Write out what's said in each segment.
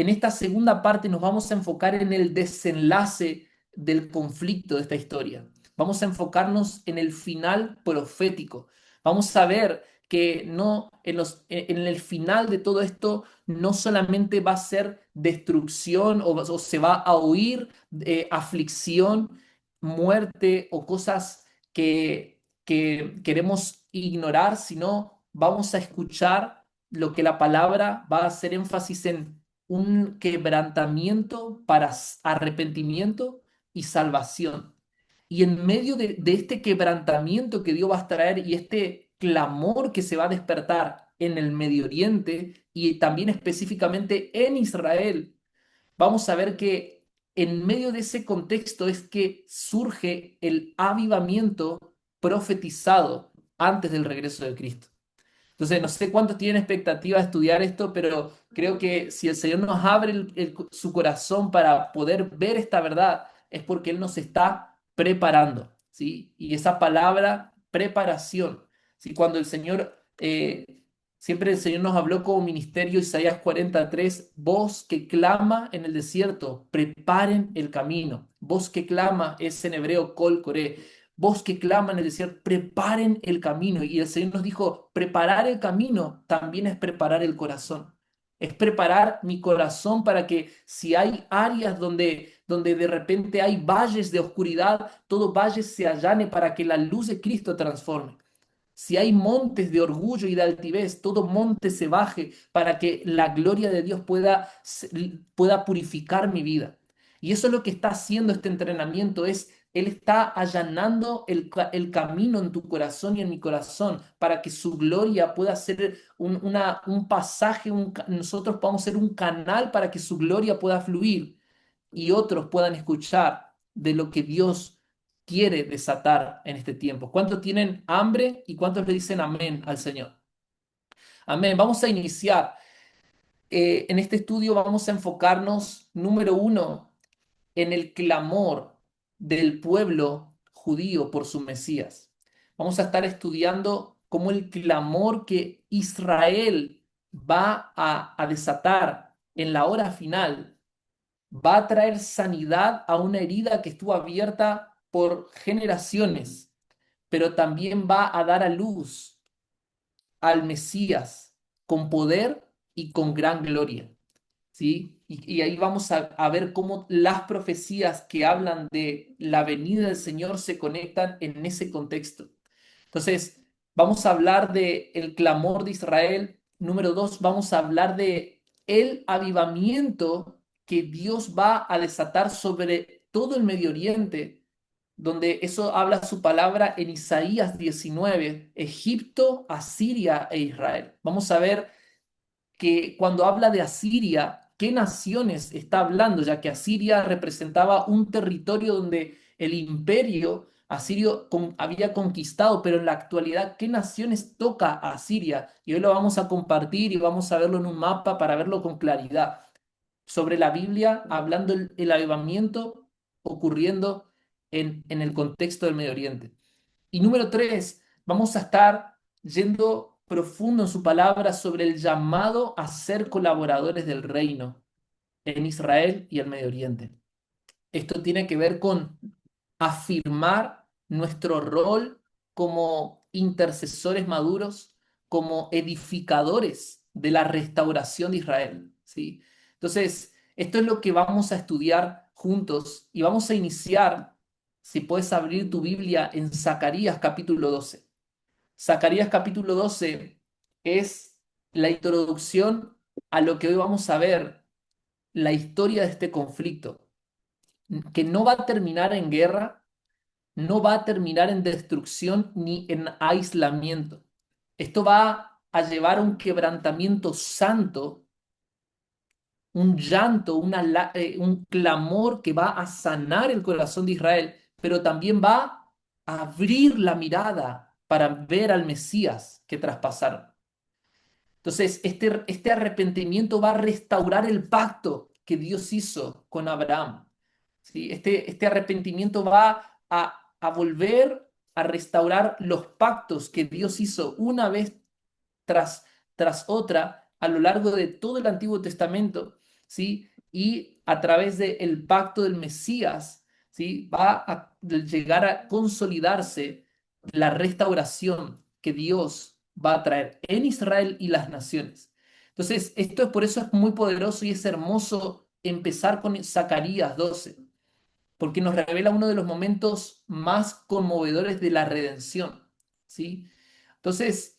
en esta segunda parte nos vamos a enfocar en el desenlace del conflicto de esta historia. Vamos a enfocarnos en el final profético. Vamos a ver que no en el final de todo esto no solamente va a ser destrucción o se va a oír aflicción, muerte o cosas que queremos ignorar, sino vamos a escuchar lo que la palabra va a hacer énfasis en un quebrantamiento para arrepentimiento y salvación. Y en medio de este quebrantamiento que Dios va a traer y este clamor que se va a despertar en el Medio Oriente y también específicamente en Israel, vamos a ver que en medio de ese contexto es que surge el avivamiento profetizado antes del regreso de Cristo. Entonces, no sé cuántos tienen expectativa de estudiar esto, pero creo que si el Señor nos abre su corazón para poder ver esta verdad, es porque Él nos está preparando, ¿sí? Y esa palabra, preparación, ¿sí? Cuando el Señor, siempre el Señor nos habló como ministerio, Isaías 43, voz que clama en el desierto, preparen el camino. Voz que clama es en hebreo kol koreh, voz que clama en el desierto, preparen el camino. Y el Señor nos dijo, preparar el camino también es preparar el corazón. Es preparar mi corazón para que si hay áreas donde de repente hay valles de oscuridad, todo valle se allane para que la luz de Cristo transforme. Si hay montes de orgullo y de altivez, todo monte se baje para que la gloria de Dios pueda purificar mi vida. Y eso es lo que está haciendo este entrenamiento, Él está allanando el camino en tu corazón y en mi corazón para que su gloria pueda ser un pasaje, nosotros podamos ser un canal para que su gloria pueda fluir y otros puedan escuchar de lo que Dios quiere desatar en este tiempo. ¿Cuántos tienen hambre y cuántos le dicen amén al Señor? Amén. Vamos a iniciar. En este estudio vamos a enfocarnos, número uno, en el clamor del pueblo judío por su Mesías. Vamos a estar estudiando cómo el clamor que Israel va a desatar en la hora final va a traer sanidad a una herida que estuvo abierta por generaciones, pero también va a dar a luz al Mesías con poder y con gran gloria. ¿Sí? Y ahí vamos a ver cómo las profecías que hablan de la venida del Señor se conectan en ese contexto. Entonces, vamos a hablar de el clamor de Israel. Número dos, vamos a hablar de el avivamiento que Dios va a desatar sobre todo el Medio Oriente, donde eso habla su palabra en Isaías 19, Egipto, Asiria e Israel. Vamos a ver que cuando habla de Asiria, ¿qué naciones está hablando? Ya que Asiria representaba un territorio donde el imperio asirio había conquistado, pero en la actualidad, ¿qué naciones toca a Asiria? Y hoy lo vamos a compartir y vamos a verlo en un mapa para verlo con claridad. Sobre la Biblia, hablando el avivamiento ocurriendo en el contexto del Medio Oriente. Y número tres, vamos a estar yendo profundo en su palabra sobre el llamado a ser colaboradores del reino en Israel y el Medio Oriente. Esto tiene que ver con afirmar nuestro rol como intercesores maduros, como edificadores de la restauración de Israel, ¿sí? Entonces, esto es lo que vamos a estudiar juntos y vamos a iniciar, si puedes abrir tu Biblia en Zacarías capítulo 12. Zacarías capítulo 12 es la introducción a lo que hoy vamos a ver, la historia de este conflicto, que no va a terminar en guerra, no va a terminar en destrucción ni en aislamiento. Esto va a llevar a un quebrantamiento santo, un llanto, un clamor que va a sanar el corazón de Israel, pero también va a abrir la mirada para ver al Mesías que traspasaron. Entonces, este arrepentimiento va a restaurar el pacto que Dios hizo con Abraham. ¿Sí? Este arrepentimiento va a volver a restaurar los pactos que Dios hizo una vez tras, tras otra a lo largo de todo el Antiguo Testamento. ¿sí? Y a través del pacto del Mesías, ¿sí? Va a llegar a consolidarse la restauración que Dios va a traer en Israel y las naciones. Entonces, esto es por eso es muy poderoso y es hermoso empezar con Zacarías 12, porque nos revela uno de los momentos más conmovedores de la redención, ¿sí? Entonces,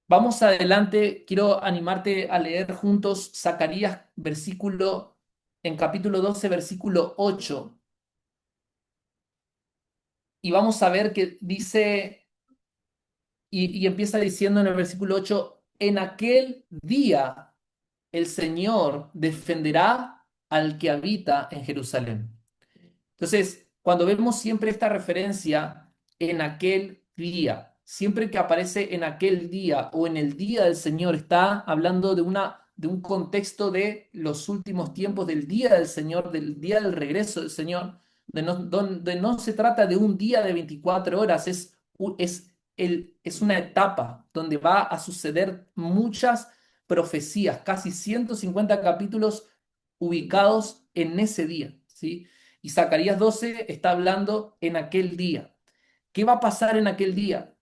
vamos adelante, quiero animarte a leer juntos Zacarías en capítulo 12, versículo 8, y vamos a ver que dice, y empieza diciendo en el versículo 8: en aquel día el Señor defenderá al que habita en Jerusalén. Entonces, cuando vemos siempre esta referencia en aquel día, siempre que aparece en aquel día o en el día del Señor, está hablando de un contexto de los últimos tiempos del día del Señor, del día del regreso del Señor, donde no se trata de un día de 24 horas, es una etapa donde va a suceder muchas profecías, casi 150 capítulos ubicados en ese día, ¿sí? Y Zacarías 12 está hablando en aquel día. ¿Qué va a pasar en aquel día?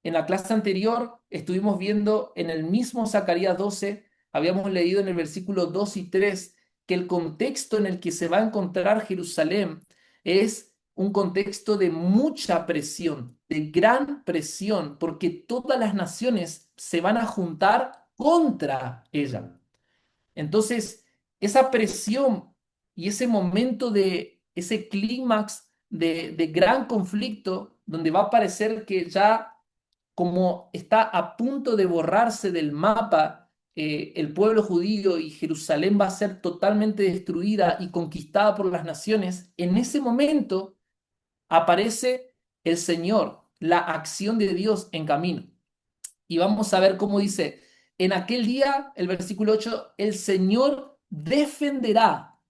En la clase anterior estuvimos viendo en el mismo Zacarías 12, habíamos leído en el versículo 2 y 3 que el contexto en el que se va a encontrar Jerusalén es un contexto de mucha presión, de gran presión, porque todas las naciones se van a juntar contra ella. Entonces, esa presión y ese momento de ese clímax de gran conflicto, donde va a parecer que ya como está a punto de borrarse del mapa el pueblo judío y Jerusalén va a ser totalmente destruida y conquistada por las naciones, en ese momento aparece el Señor, la acción de Dios en camino. Y vamos a ver cómo dice, en aquel día, el versículo 8, el Señor defenderá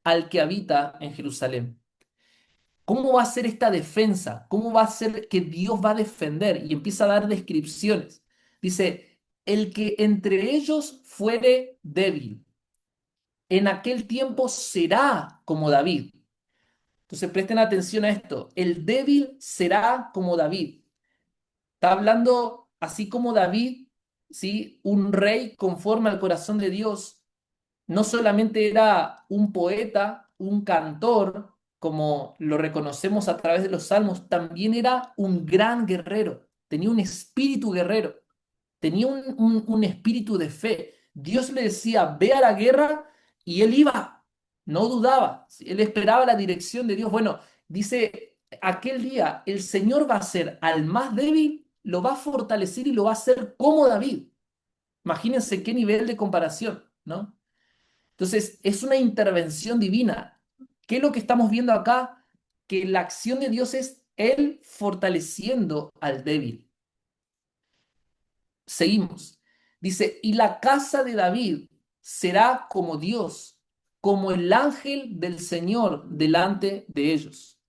al que habita en Jerusalén. ¿Cómo va a ser esta defensa? ¿Cómo va a ser que Dios va a defender? Y empieza a dar descripciones. Dice, el que entre ellos fuere débil, en aquel tiempo será como David. Entonces presten atención a esto. El débil será como David. Está hablando así como David, ¿sí? Un rey conforme al corazón de Dios. No solamente era un poeta, un cantor, como lo reconocemos a través de los salmos, también era un gran guerrero, tenía un espíritu guerrero, tenía un espíritu de fe. Dios le decía, ve a la guerra y él iba, no dudaba, él esperaba la dirección de Dios. Bueno, dice, aquel día el Señor va a hacer al más débil, lo va a fortalecer y lo va a hacer como David. Imagínense qué nivel de comparación, ¿no? Entonces, es una intervención divina. ¿Qué es lo que estamos viendo acá? Que la acción de Dios es Él fortaleciendo al débil. Seguimos. Dice, y la casa de David será como Dios, como el ángel del Señor delante de ellos.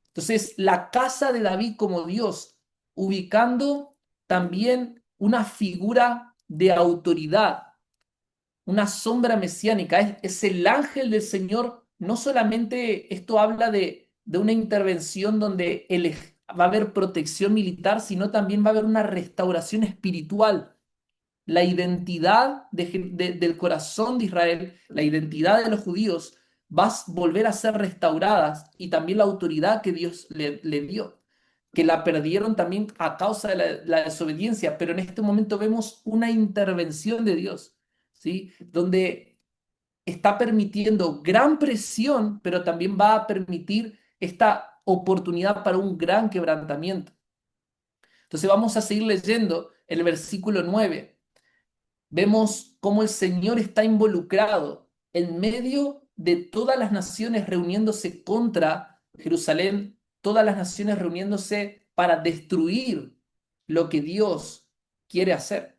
Entonces, la casa de David como Dios, ubicando también una figura de autoridad, una sombra mesiánica, es el ángel del Señor. No solamente esto habla de una intervención donde va a haber protección militar, sino también va a haber una restauración espiritual. La identidad del corazón de Israel, la identidad de los judíos, va a volver a ser restauradas y también la autoridad que Dios le dio, que la perdieron también a causa de la desobediencia, pero en este momento vemos una intervención de Dios, ¿sí? Donde está permitiendo gran presión, pero también va a permitir esta oportunidad para un gran quebrantamiento. Entonces vamos a seguir leyendo el versículo 9. Vemos cómo el Señor está involucrado en medio de todas las naciones reuniéndose contra Jerusalén, todas las naciones reuniéndose para destruir lo que Dios quiere hacer.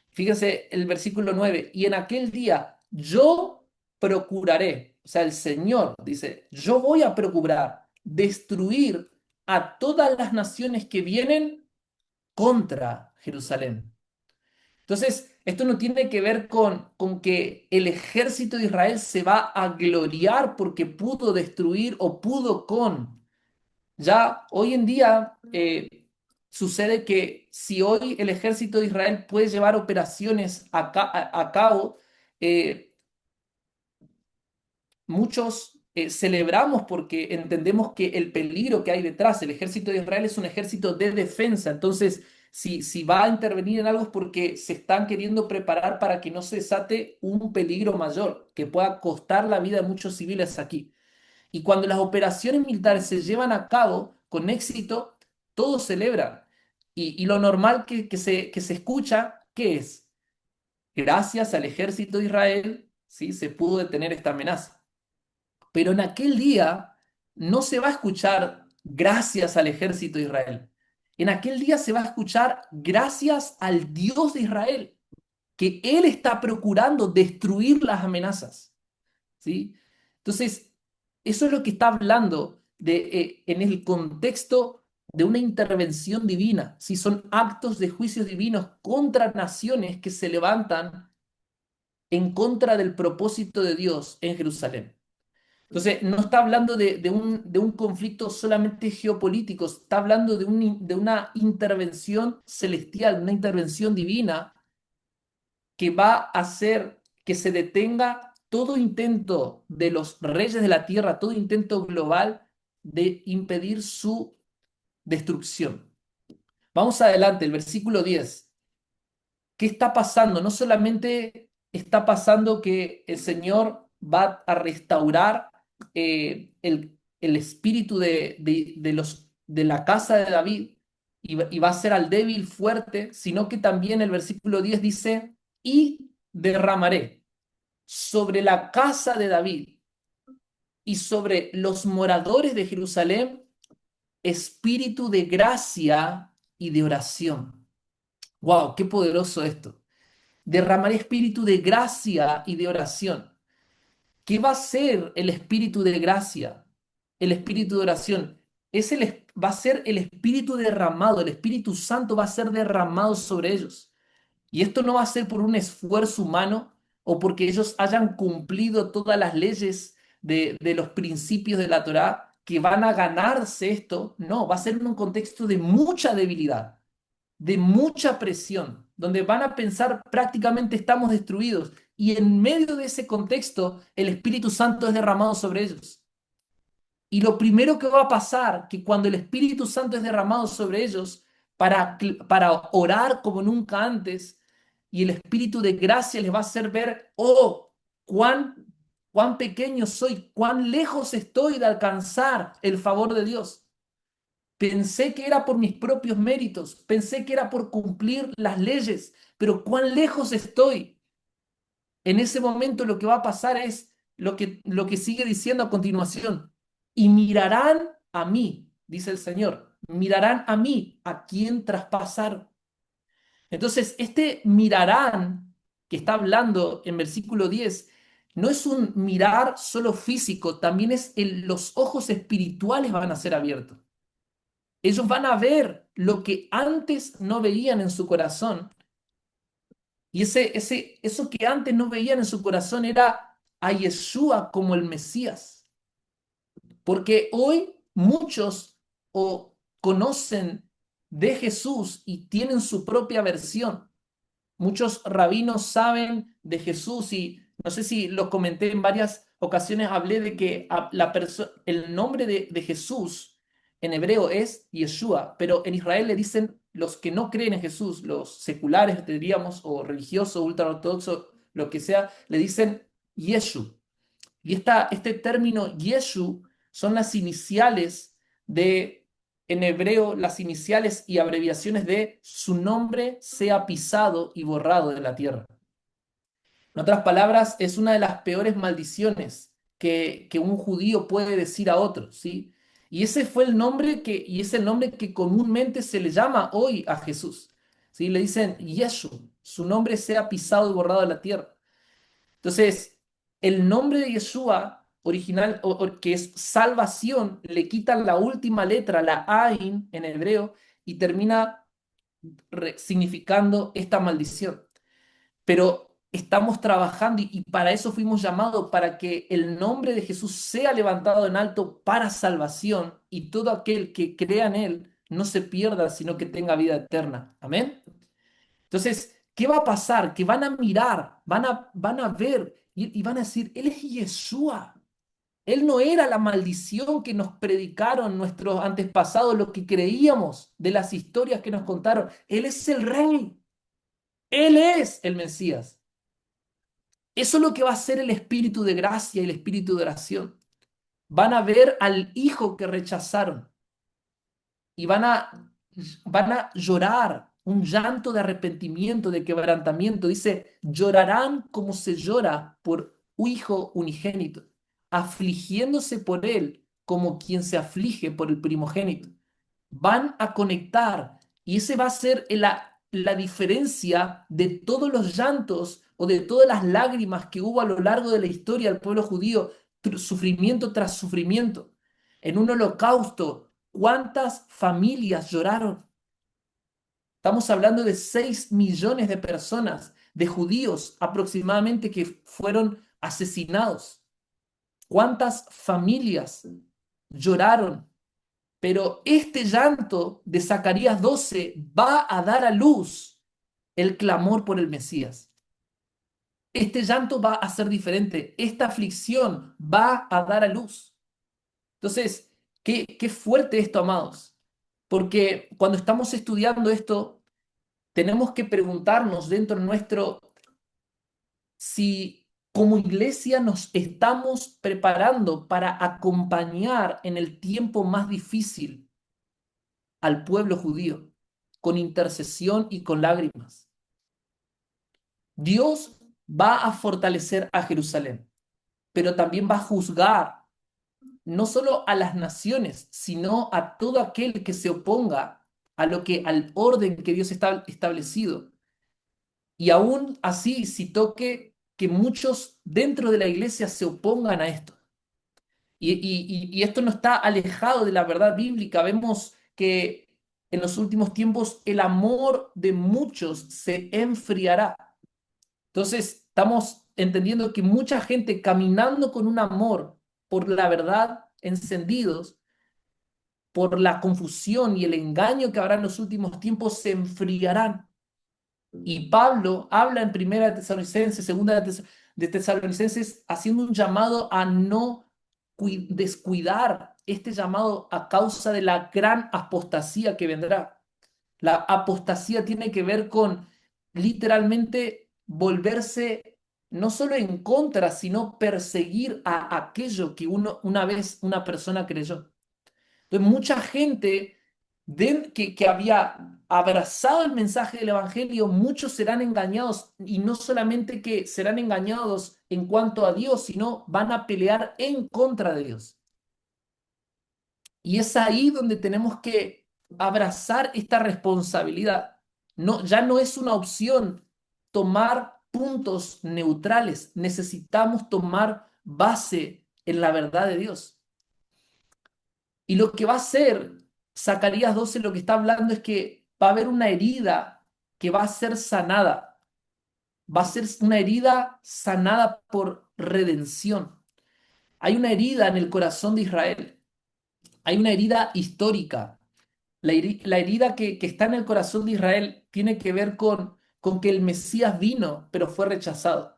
Fíjense el versículo 9, y en aquel día yo procuraré, o sea, el Señor dice, yo voy a procurar destruir a todas las naciones que vienen contra Jerusalén. Entonces, Esto no tiene que ver con que el ejército de Israel se va a gloriar porque pudo destruir o pudo con. Ya hoy en día sucede que si hoy el ejército de Israel puede llevar operaciones a cabo, eh, muchos celebramos porque entendemos que el peligro que hay detrás, el ejército de Israel es un ejército de defensa. Entonces, si va a intervenir en algo es porque se están queriendo preparar para que no se desate un peligro mayor que pueda costar la vida de muchos civiles aquí. Y cuando las operaciones militares se llevan a cabo con éxito, todos celebran. Y lo normal que se escucha, ¿qué es? Gracias al ejército de Israel, ¿sí? Se pudo detener esta amenaza. Pero en aquel día no se va a escuchar gracias al ejército de Israel. En aquel día se va a escuchar gracias al Dios de Israel, que Él está procurando destruir las amenazas. ¿Sí? Entonces, eso es lo que está hablando en el contexto de una intervención divina. ¿Sí? Son actos de juicios divinos contra naciones que se levantan en contra del propósito de Dios en Jerusalén. Entonces, no está hablando de un conflicto solamente geopolítico, está hablando de una intervención celestial, una intervención divina que va a hacer que se detenga todo intento de los reyes de la tierra, todo intento global de impedir su destrucción. Vamos adelante, el versículo 10. ¿Qué está pasando? No solamente está pasando que el Señor va a restaurar el espíritu de la casa de David y va a ser al débil fuerte, sino que también el versículo 10 dice, y derramaré sobre la casa de David y sobre los moradores de Jerusalén espíritu de gracia y de oración. ¡Wow! ¡Qué poderoso esto! Derramaré espíritu de gracia y de oración. ¿Qué va a ser el espíritu de gracia? El espíritu de oración. Va a ser el espíritu derramado, el Espíritu Santo va a ser derramado sobre ellos. Y esto no va a ser por un esfuerzo humano o porque ellos hayan cumplido todas las leyes de los principios de la Torá que van a ganarse esto. No, va a ser en un contexto de mucha debilidad, de mucha presión, donde van a pensar prácticamente estamos destruidos. Y en medio de ese contexto, el Espíritu Santo es derramado sobre ellos. Y lo primero que va a pasar, que cuando el Espíritu Santo es derramado sobre ellos para orar como nunca antes, y el Espíritu de gracia les va a hacer ver, oh, cuán pequeño soy, cuán lejos estoy de alcanzar el favor de Dios. Pensé que era por mis propios méritos, pensé que era por cumplir las leyes, pero cuán lejos estoy. En ese momento lo que va a pasar es lo que sigue diciendo a continuación. Y mirarán a mí, dice el Señor, mirarán a mí, a quien traspasar. Entonces, este mirarán que está hablando en versículo 10 no es un mirar solo físico, también los ojos espirituales van a ser abiertos. Ellos van a ver lo que antes no veían en su corazón. Y eso que antes no veían en su corazón era a Yeshua como el Mesías. Porque hoy muchos conocen de Jesús y tienen su propia versión. Muchos rabinos saben de Jesús y no sé si lo comenté en varias ocasiones, hablé de que el nombre de Jesús en hebreo es Yeshua, pero en Israel le dicen los que no creen en Jesús, los seculares, diríamos, o religiosos, ultraortodoxos, lo que sea, le dicen Yeshu. Y este término Yeshu son las iniciales en hebreo, las iniciales y abreviaciones de su nombre sea pisado y borrado de la tierra. En otras palabras, es una de las peores maldiciones que un judío puede decir a otro, ¿sí? Y ese fue el nombre y es el nombre que comúnmente se le llama hoy a Jesús, ¿sí? Le dicen Yeshu, su nombre sea pisado y borrado de la tierra. Entonces, el nombre de Yeshua original, que es salvación, le quitan la última letra, la Ain en hebreo, y termina significando esta maldición. pero estamos trabajando y para eso fuimos llamados, para que el nombre de Jesús sea levantado en alto para salvación y todo aquel que crea en Él no se pierda, sino que tenga vida eterna. Amén. Entonces, ¿qué va a pasar? Que van a mirar, van a ver y van a decir, Él es Yeshua. Él no era la maldición que nos predicaron nuestros antepasados, lo que creíamos de las historias que nos contaron. Él es el Rey. Él es el Mesías. Eso es lo que va a ser el espíritu de gracia y el espíritu de oración. Van a ver al hijo que rechazaron y van a llorar un llanto de arrepentimiento, de quebrantamiento. Dice, llorarán como se llora por un hijo unigénito, afligiéndose por él como quien se aflige por el primogénito. Van a conectar y ese va a ser la diferencia de todos los llantos o de todas las lágrimas que hubo a lo largo de la historia del pueblo judío, sufrimiento tras sufrimiento. En un holocausto, ¿cuántas familias lloraron? Estamos hablando de 6 millones de personas, de judíos aproximadamente, que fueron asesinados. ¿Cuántas familias lloraron? Pero este llanto de Zacarías 12 va a dar a luz el clamor por el Mesías. Este llanto va a ser diferente. Esta aflicción va a dar a luz. Entonces, qué fuerte esto, amados. Porque cuando estamos estudiando esto, tenemos que preguntarnos dentro nuestro si como iglesia nos estamos preparando para acompañar en el tiempo más difícil al pueblo judío, con intercesión y con lágrimas. Dios va a fortalecer a Jerusalén, pero también va a juzgar no solo a las naciones, sino a todo aquel que se oponga al orden que Dios está establecido. Y aún así, si toque que muchos dentro de la iglesia se opongan a esto. Y esto no está alejado de la verdad bíblica. Vemos que en los últimos tiempos el amor de muchos se enfriará. Entonces, estamos entendiendo que mucha gente caminando con un amor por la verdad, encendidos, por la confusión y el engaño que habrá en los últimos tiempos, se enfriarán. Y Pablo habla en Primera de Tesalonicenses, Segunda de Tesalonicenses, haciendo un llamado a no descuidar este llamado a causa de la gran apostasía que vendrá. La apostasía tiene que ver con literalmente volverse no solo en contra, sino perseguir a aquello que una vez una persona creyó. Entonces, mucha gente que había abrazado el mensaje del Evangelio, muchos serán engañados, y no solamente que serán engañados en cuanto a Dios, sino van a pelear en contra de Dios. Y es ahí donde tenemos que abrazar esta responsabilidad. No, ya no es una opción tomar puntos neutrales, necesitamos tomar base en la verdad de Dios. Y lo que va a hacer Zacarías 12, lo que está hablando es que va a haber una herida que va a ser sanada. Va a ser una herida sanada por redención. Hay una herida en el corazón de Israel. Hay una herida histórica. La herida que está en el corazón de Israel tiene que ver con que el Mesías vino, pero fue rechazado.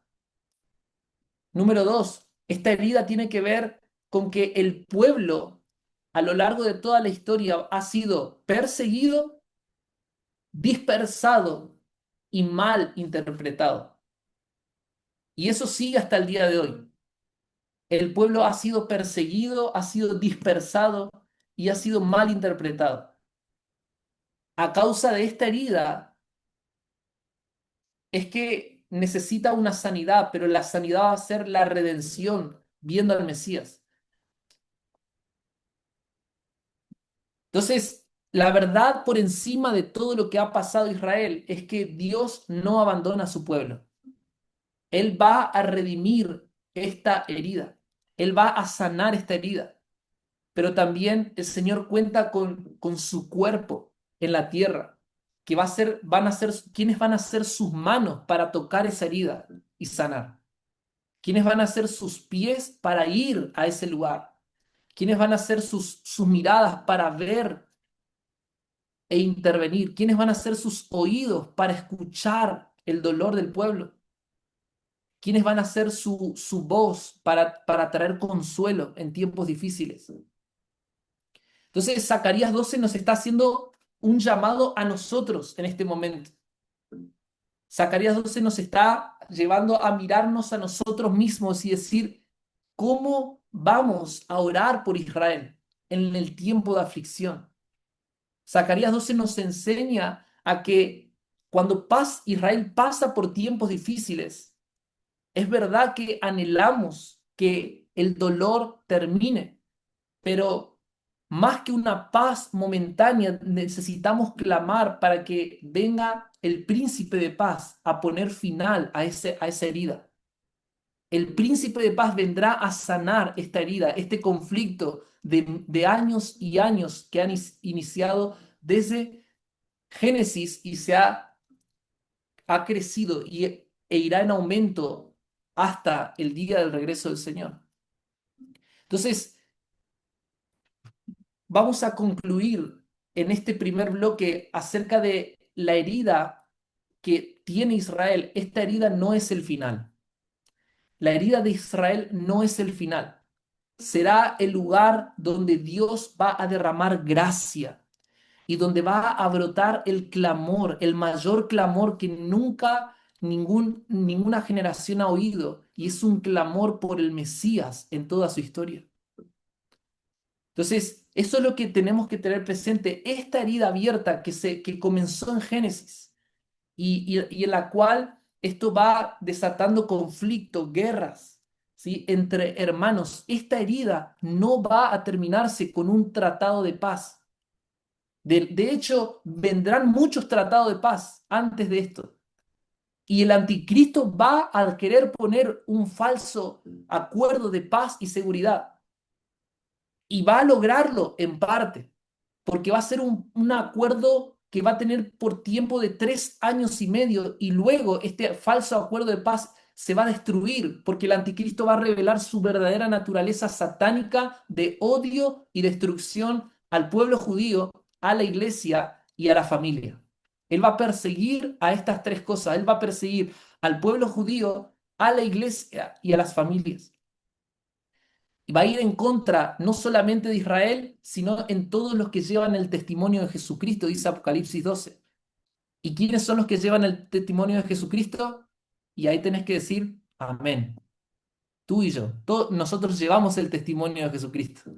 Número dos, esta herida tiene que ver con que el pueblo a lo largo de toda la historia ha sido perseguido, dispersado y mal interpretado. Y eso sigue hasta el día de hoy. El pueblo ha sido perseguido, ha sido dispersado y ha sido mal interpretado. A causa de esta herida es que necesita una sanidad, pero la sanidad va a ser la redención viendo al Mesías. Entonces, la verdad por encima de todo lo que ha pasado a Israel es que Dios no abandona a su pueblo. Él va a redimir esta herida. Él va a sanar esta herida. Pero también el Señor cuenta con su cuerpo en la tierra, que quiénes van a ser sus manos para tocar esa herida y sanar. ¿Quiénes van a ser sus pies para ir a ese lugar? ¿Quiénes van a ser sus miradas para ver e intervenir? ¿Quiénes van a ser sus oídos para escuchar el dolor del pueblo? ¿Quiénes van a ser su voz para traer consuelo en tiempos difíciles? Entonces, Zacarías 12 nos está haciendo un llamado a nosotros en este momento. Zacarías 12 nos está llevando a mirarnos a nosotros mismos y decir, ¿cómo vamos a orar por Israel en el tiempo de aflicción? Zacarías 12 nos enseña a que cuando Israel pasa por tiempos difíciles, es verdad que anhelamos que el dolor termine, pero más que una paz momentánea, necesitamos clamar para que venga el príncipe de paz a poner final a esa herida. El príncipe de paz vendrá a sanar esta herida, este conflicto de años y años que han iniciado desde Génesis y ha crecido e irá en aumento hasta el día del regreso del Señor. Entonces, vamos a concluir en este primer bloque acerca de la herida que tiene Israel. Esta herida no es el final. La herida de Israel no es el final. Será el lugar donde Dios va a derramar gracia y donde va a brotar el clamor, el mayor clamor que nunca ninguna generación ha oído, y es un clamor por el Mesías en toda su historia. Entonces, eso es lo que tenemos que tener presente, esta herida abierta que comenzó en Génesis y en la cual esto va desatando conflictos, guerras, ¿sí? Entre hermanos. Esta herida no va a terminarse con un tratado de paz. De hecho, vendrán muchos tratados de paz antes de esto. Y el anticristo va a querer poner un falso acuerdo de paz y seguridad. Y va a lograrlo en parte, porque va a ser un acuerdo que va a tener por tiempo de 3 años y medio, y luego este falso acuerdo de paz se va a destruir, porque el anticristo va a revelar su verdadera naturaleza satánica de odio y destrucción al pueblo judío, a la iglesia y a la familia. Él va a perseguir a estas tres cosas. Él va a perseguir al pueblo judío, a la iglesia y a las familias. Y va a ir en contra no solamente de Israel, sino en todos los que llevan el testimonio de Jesucristo, dice Apocalipsis 12. ¿Y quiénes son los que llevan el testimonio de Jesucristo? Y ahí tenés que decir, amén. Tú y yo, nosotros llevamos el testimonio de Jesucristo.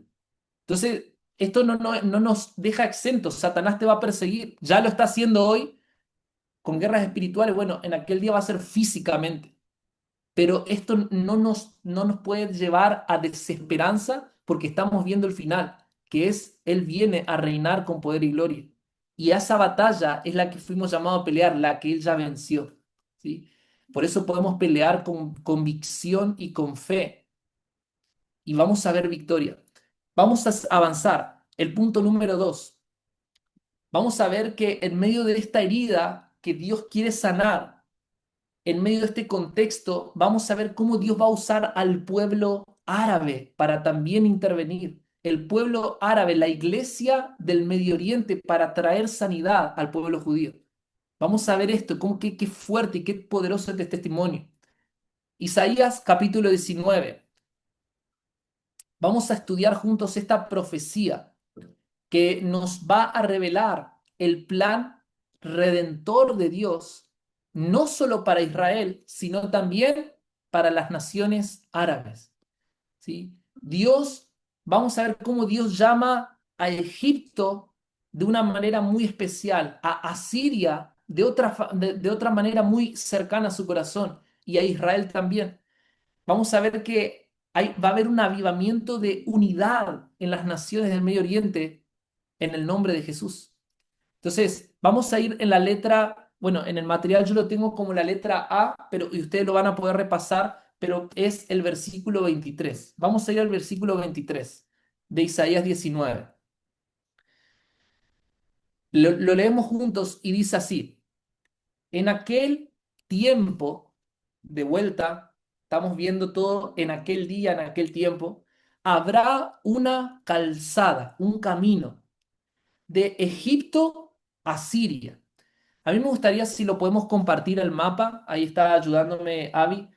Entonces, esto no nos deja exentos. Satanás te va a perseguir. Ya lo está haciendo hoy con guerras espirituales. Bueno, en aquel día va a ser físicamente. Pero esto no nos puede llevar a desesperanza porque estamos viendo el final, que es Él viene a reinar con poder y gloria. Y esa batalla es la que fuimos llamados a pelear, la que Él ya venció. ¿Sí? Por eso podemos pelear con convicción y con fe y vamos a ver victoria. Vamos a avanzar. El punto número 2. Vamos a ver que en medio de esta herida que Dios quiere sanar, en medio de este contexto, vamos a ver cómo Dios va a usar al pueblo árabe para también intervenir. El pueblo árabe, la iglesia del Medio Oriente, para traer sanidad al pueblo judío. Vamos a ver esto, qué fuerte y qué poderoso es este testimonio. Isaías capítulo 19. Vamos a estudiar juntos esta profecía que nos va a revelar el plan redentor de Dios, no solo para Israel, sino también para las naciones árabes. ¿Sí? Vamos a ver cómo Dios llama a Egipto de una manera muy especial, a Asiria de otra manera muy cercana a su corazón y a Israel también. Vamos a ver que va a haber un avivamiento de unidad en las naciones del Medio Oriente en el nombre de Jesús. Entonces, vamos a ir en la letra, bueno, en el material yo lo tengo como la letra A, pero y ustedes lo van a poder repasar, pero es el versículo 23. Vamos a ir al versículo 23 de Isaías 19. Lo leemos juntos y dice así: en aquel tiempo, de vuelta, estamos viendo todo en aquel día, en aquel tiempo, habrá una calzada, un camino de Egipto a Siria. A mí me gustaría si lo podemos compartir el mapa, ahí está ayudándome Avi,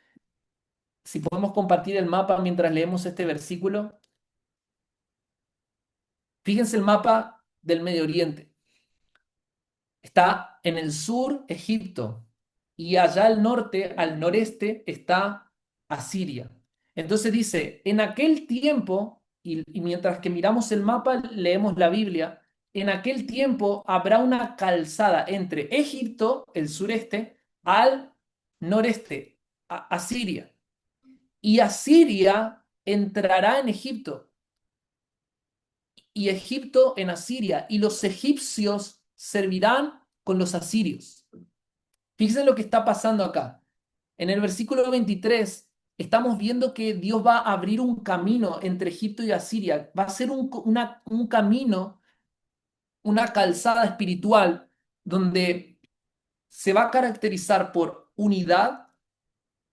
si podemos compartir el mapa mientras leemos este versículo. Fíjense el mapa del Medio Oriente. Está en el sur Egipto y allá al norte, al noreste, está Asiria. Entonces dice, en aquel tiempo, y mientras que miramos el mapa, leemos la Biblia, en aquel tiempo habrá una calzada entre Egipto, el sureste, al noreste, a Siria. Y Asiria entrará en Egipto y Egipto en Asiria, y los egipcios servirán con los asirios. Fíjense lo que está pasando acá. En el versículo 23 estamos viendo que Dios va a abrir un camino entre Egipto y Asiria. Va a ser un camino, una calzada espiritual donde se va a caracterizar por unidad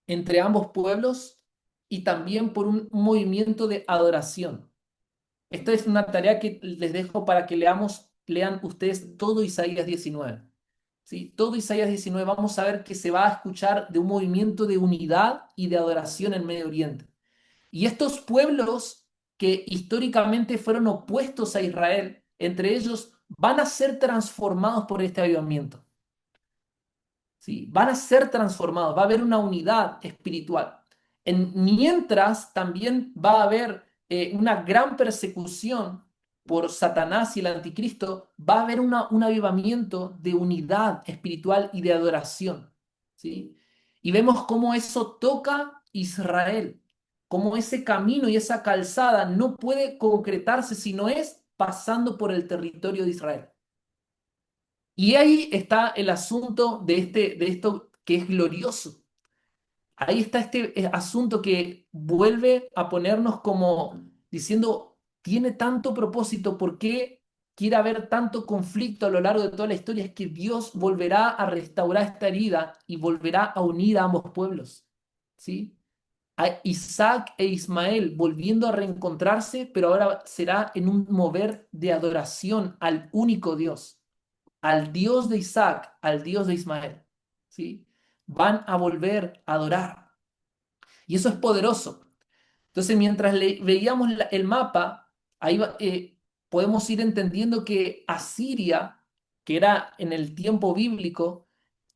entre ambos pueblos y también por un movimiento de adoración. Esta es una tarea que les dejo para que lean ustedes todo Isaías 19. ¿Sí? Todo Isaías 19 vamos a ver que se va a escuchar de un movimiento de unidad y de adoración en Medio Oriente. Y estos pueblos que históricamente fueron opuestos a Israel, entre ellos, van a ser transformados por este avivamiento. ¿Sí? Van a ser transformados, va a haber una unidad espiritual. Mientras también va a haber una gran persecución por Satanás y el anticristo, va a haber un avivamiento de unidad espiritual y de adoración. ¿Sí? Y vemos cómo eso toca Israel, cómo ese camino y esa calzada no puede concretarse si no es pasando por el territorio de Israel. Y ahí está el asunto de esto que es glorioso. Ahí está este asunto que vuelve a ponernos como diciendo, tiene tanto propósito, ¿por qué quiere haber tanto conflicto a lo largo de toda la historia? Es que Dios volverá a restaurar esta herida y volverá a unir a ambos pueblos. ¿Sí? A Isaac e Ismael volviendo a reencontrarse, pero ahora será en un mover de adoración al único Dios, al Dios de Isaac, al Dios de Ismael. ¿Sí? Van a volver a adorar. Y eso es poderoso. Entonces, mientras veíamos el mapa, ahí podemos ir entendiendo que Asiria, que era en el tiempo bíblico,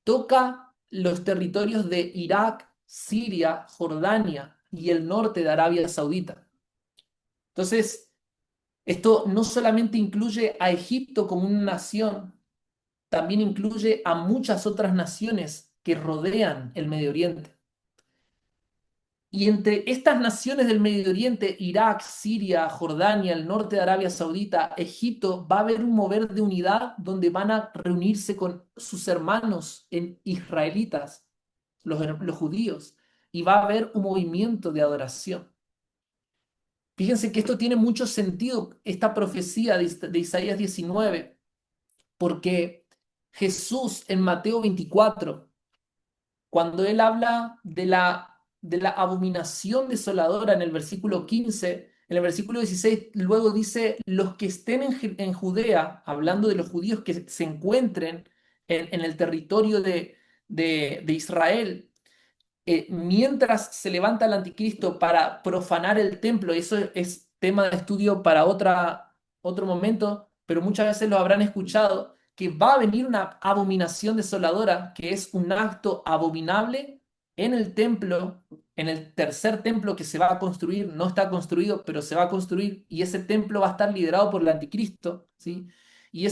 toca los territorios de Irak, Siria, Jordania y el norte de Arabia Saudita. Entonces, esto no solamente incluye a Egipto como una nación, también incluye a muchas otras naciones que rodean el Medio Oriente. Y entre estas naciones del Medio Oriente, Irak, Siria, Jordania, el norte de Arabia Saudita, Egipto, va a haber un mover de unidad donde van a reunirse con sus hermanos israelitas, los judíos, y va a haber un movimiento de adoración. Fíjense que esto tiene mucho sentido, esta profecía de Isaías 19, porque Jesús en Mateo 24 cuando él habla de la abominación desoladora en el versículo 15, en el versículo 16 luego dice, los que estén en Judea, hablando de los judíos que se encuentren en el territorio de Israel, mientras se levanta el anticristo para profanar el templo, y eso es tema de estudio para otro momento, pero muchas veces lo habrán escuchado, que va a venir una abominación desoladora, que es un acto abominable en el templo, en el tercer templo que se va a construir, no está construido, pero se va a construir, y ese templo va a estar liderado por el anticristo, ¿sí? Y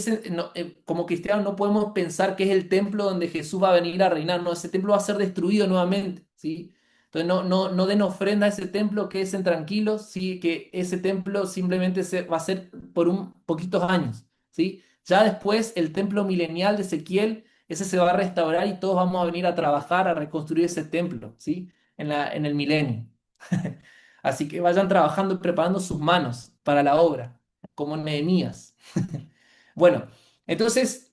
como cristianos no podemos pensar que es el templo donde Jesús va a venir a reinar, no, ese templo va a ser destruido nuevamente, ¿sí? Entonces no den ofrenda a ese templo, quédense tranquilos, ¿sí? Que ese templo simplemente va a ser por un poquitos años, ¿sí? Ya después el templo milenial de Ezequiel, ese se va a restaurar y todos vamos a venir a trabajar a reconstruir ese templo, ¿sí? En el milenio. Así que vayan trabajando y preparando sus manos para la obra, como Nehemías. Bueno, Entonces,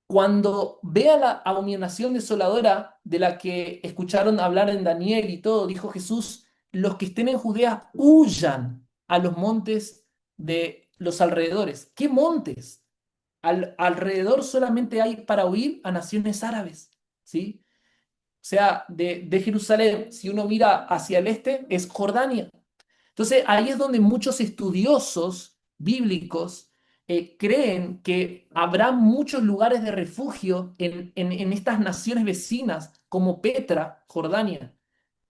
cuando vea la abominación desoladora de la que escucharon hablar en Daniel y todo, dijo Jesús, los que estén en Judea huyan a los montes de los alrededores. ¿Qué montes? Alrededor solamente hay para huir a naciones árabes, ¿sí? O sea, de Jerusalén, si uno mira hacia el este, es Jordania. Entonces, ahí es donde muchos estudiosos bíblicos creen que habrá muchos lugares de refugio en estas naciones vecinas, como Petra, Jordania.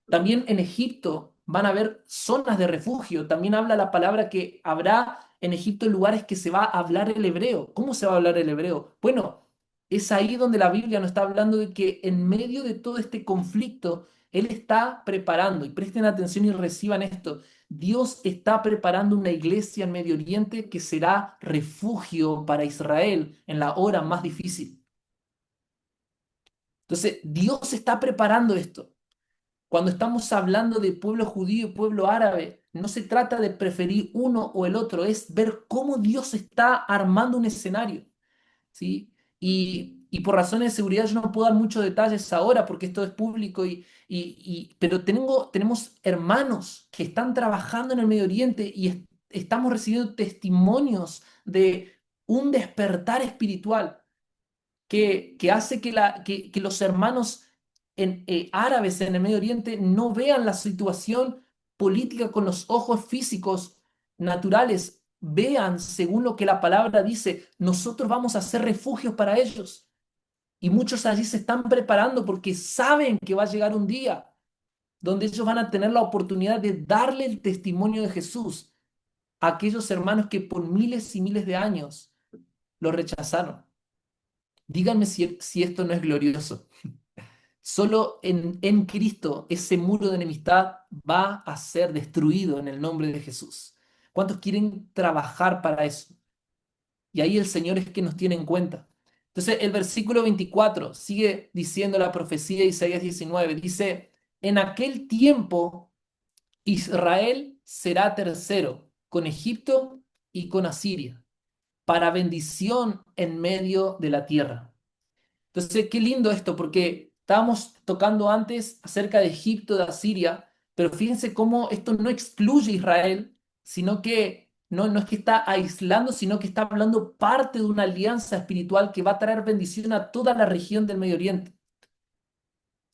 También en Egipto van a haber zonas de refugio. También habla la palabra que habrá en Egipto lugares que se va a hablar el hebreo. ¿Cómo se va a hablar el hebreo? Bueno, es ahí donde la Biblia nos está hablando de que en medio de todo este conflicto, Él está preparando, y presten atención y reciban esto, Dios está preparando una iglesia en Medio Oriente que será refugio para Israel en la hora más difícil. Entonces, Dios está preparando esto. Cuando estamos hablando de pueblo judío y pueblo árabe, no se trata de preferir uno o el otro, es ver cómo Dios está armando un escenario, ¿sí? Y por razones de seguridad yo no puedo dar muchos detalles ahora porque esto es público, pero tenemos hermanos que están trabajando en el Medio Oriente y estamos recibiendo testimonios de un despertar espiritual que hace que los hermanos árabes en el Medio Oriente no vean la situación política con los ojos físicos naturales, vean según lo que la palabra dice, nosotros vamos a ser refugios para ellos. Y muchos allí se están preparando porque saben que va a llegar un día donde ellos van a tener la oportunidad de darle el testimonio de Jesús a aquellos hermanos que por miles y miles de años lo rechazaron. Díganme si esto no es glorioso. Solo en Cristo ese muro de enemistad va a ser destruido en el nombre de Jesús. ¿Cuántos quieren trabajar para eso? Y ahí el Señor es que nos tiene en cuenta. Entonces el versículo 24 sigue diciendo la profecía de Isaías 19. Dice, en aquel tiempo Israel será tercero con Egipto y con Asiria, para bendición en medio de la tierra. Entonces, qué lindo esto, porque estábamos tocando antes acerca de Egipto, de Asiria, pero fíjense cómo esto no excluye a Israel, sino que no es que está aislando, sino que está hablando parte de una alianza espiritual que va a traer bendición a toda la región del Medio Oriente.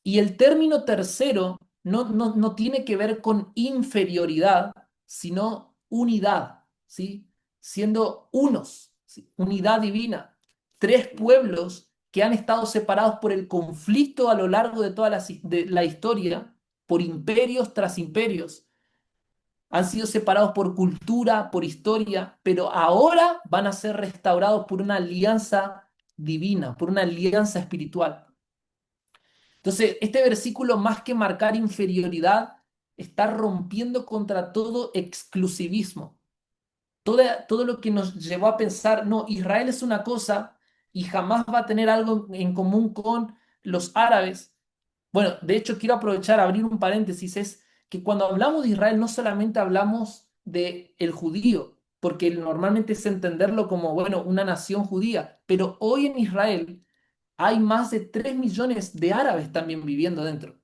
Y el término tercero no tiene que ver con inferioridad, sino unidad, ¿sí? Siendo unos, ¿sí? Unidad divina. Tres pueblos que han estado separados por el conflicto a lo largo de toda de la historia, por imperios tras imperios. Han sido separados por cultura, por historia, pero ahora van a ser restaurados por una alianza divina, por una alianza espiritual. Entonces, este versículo, más que marcar inferioridad, está rompiendo contra todo exclusivismo. Todo lo que nos llevó a pensar, no, Israel es una cosa y jamás va a tener algo en común con los árabes. Bueno, de hecho, quiero aprovechar, abrir un paréntesis, es que cuando hablamos de Israel no solamente hablamos de el judío, porque normalmente es entenderlo como, bueno, una nación judía, pero hoy en Israel hay más de 3 millones de árabes también viviendo dentro.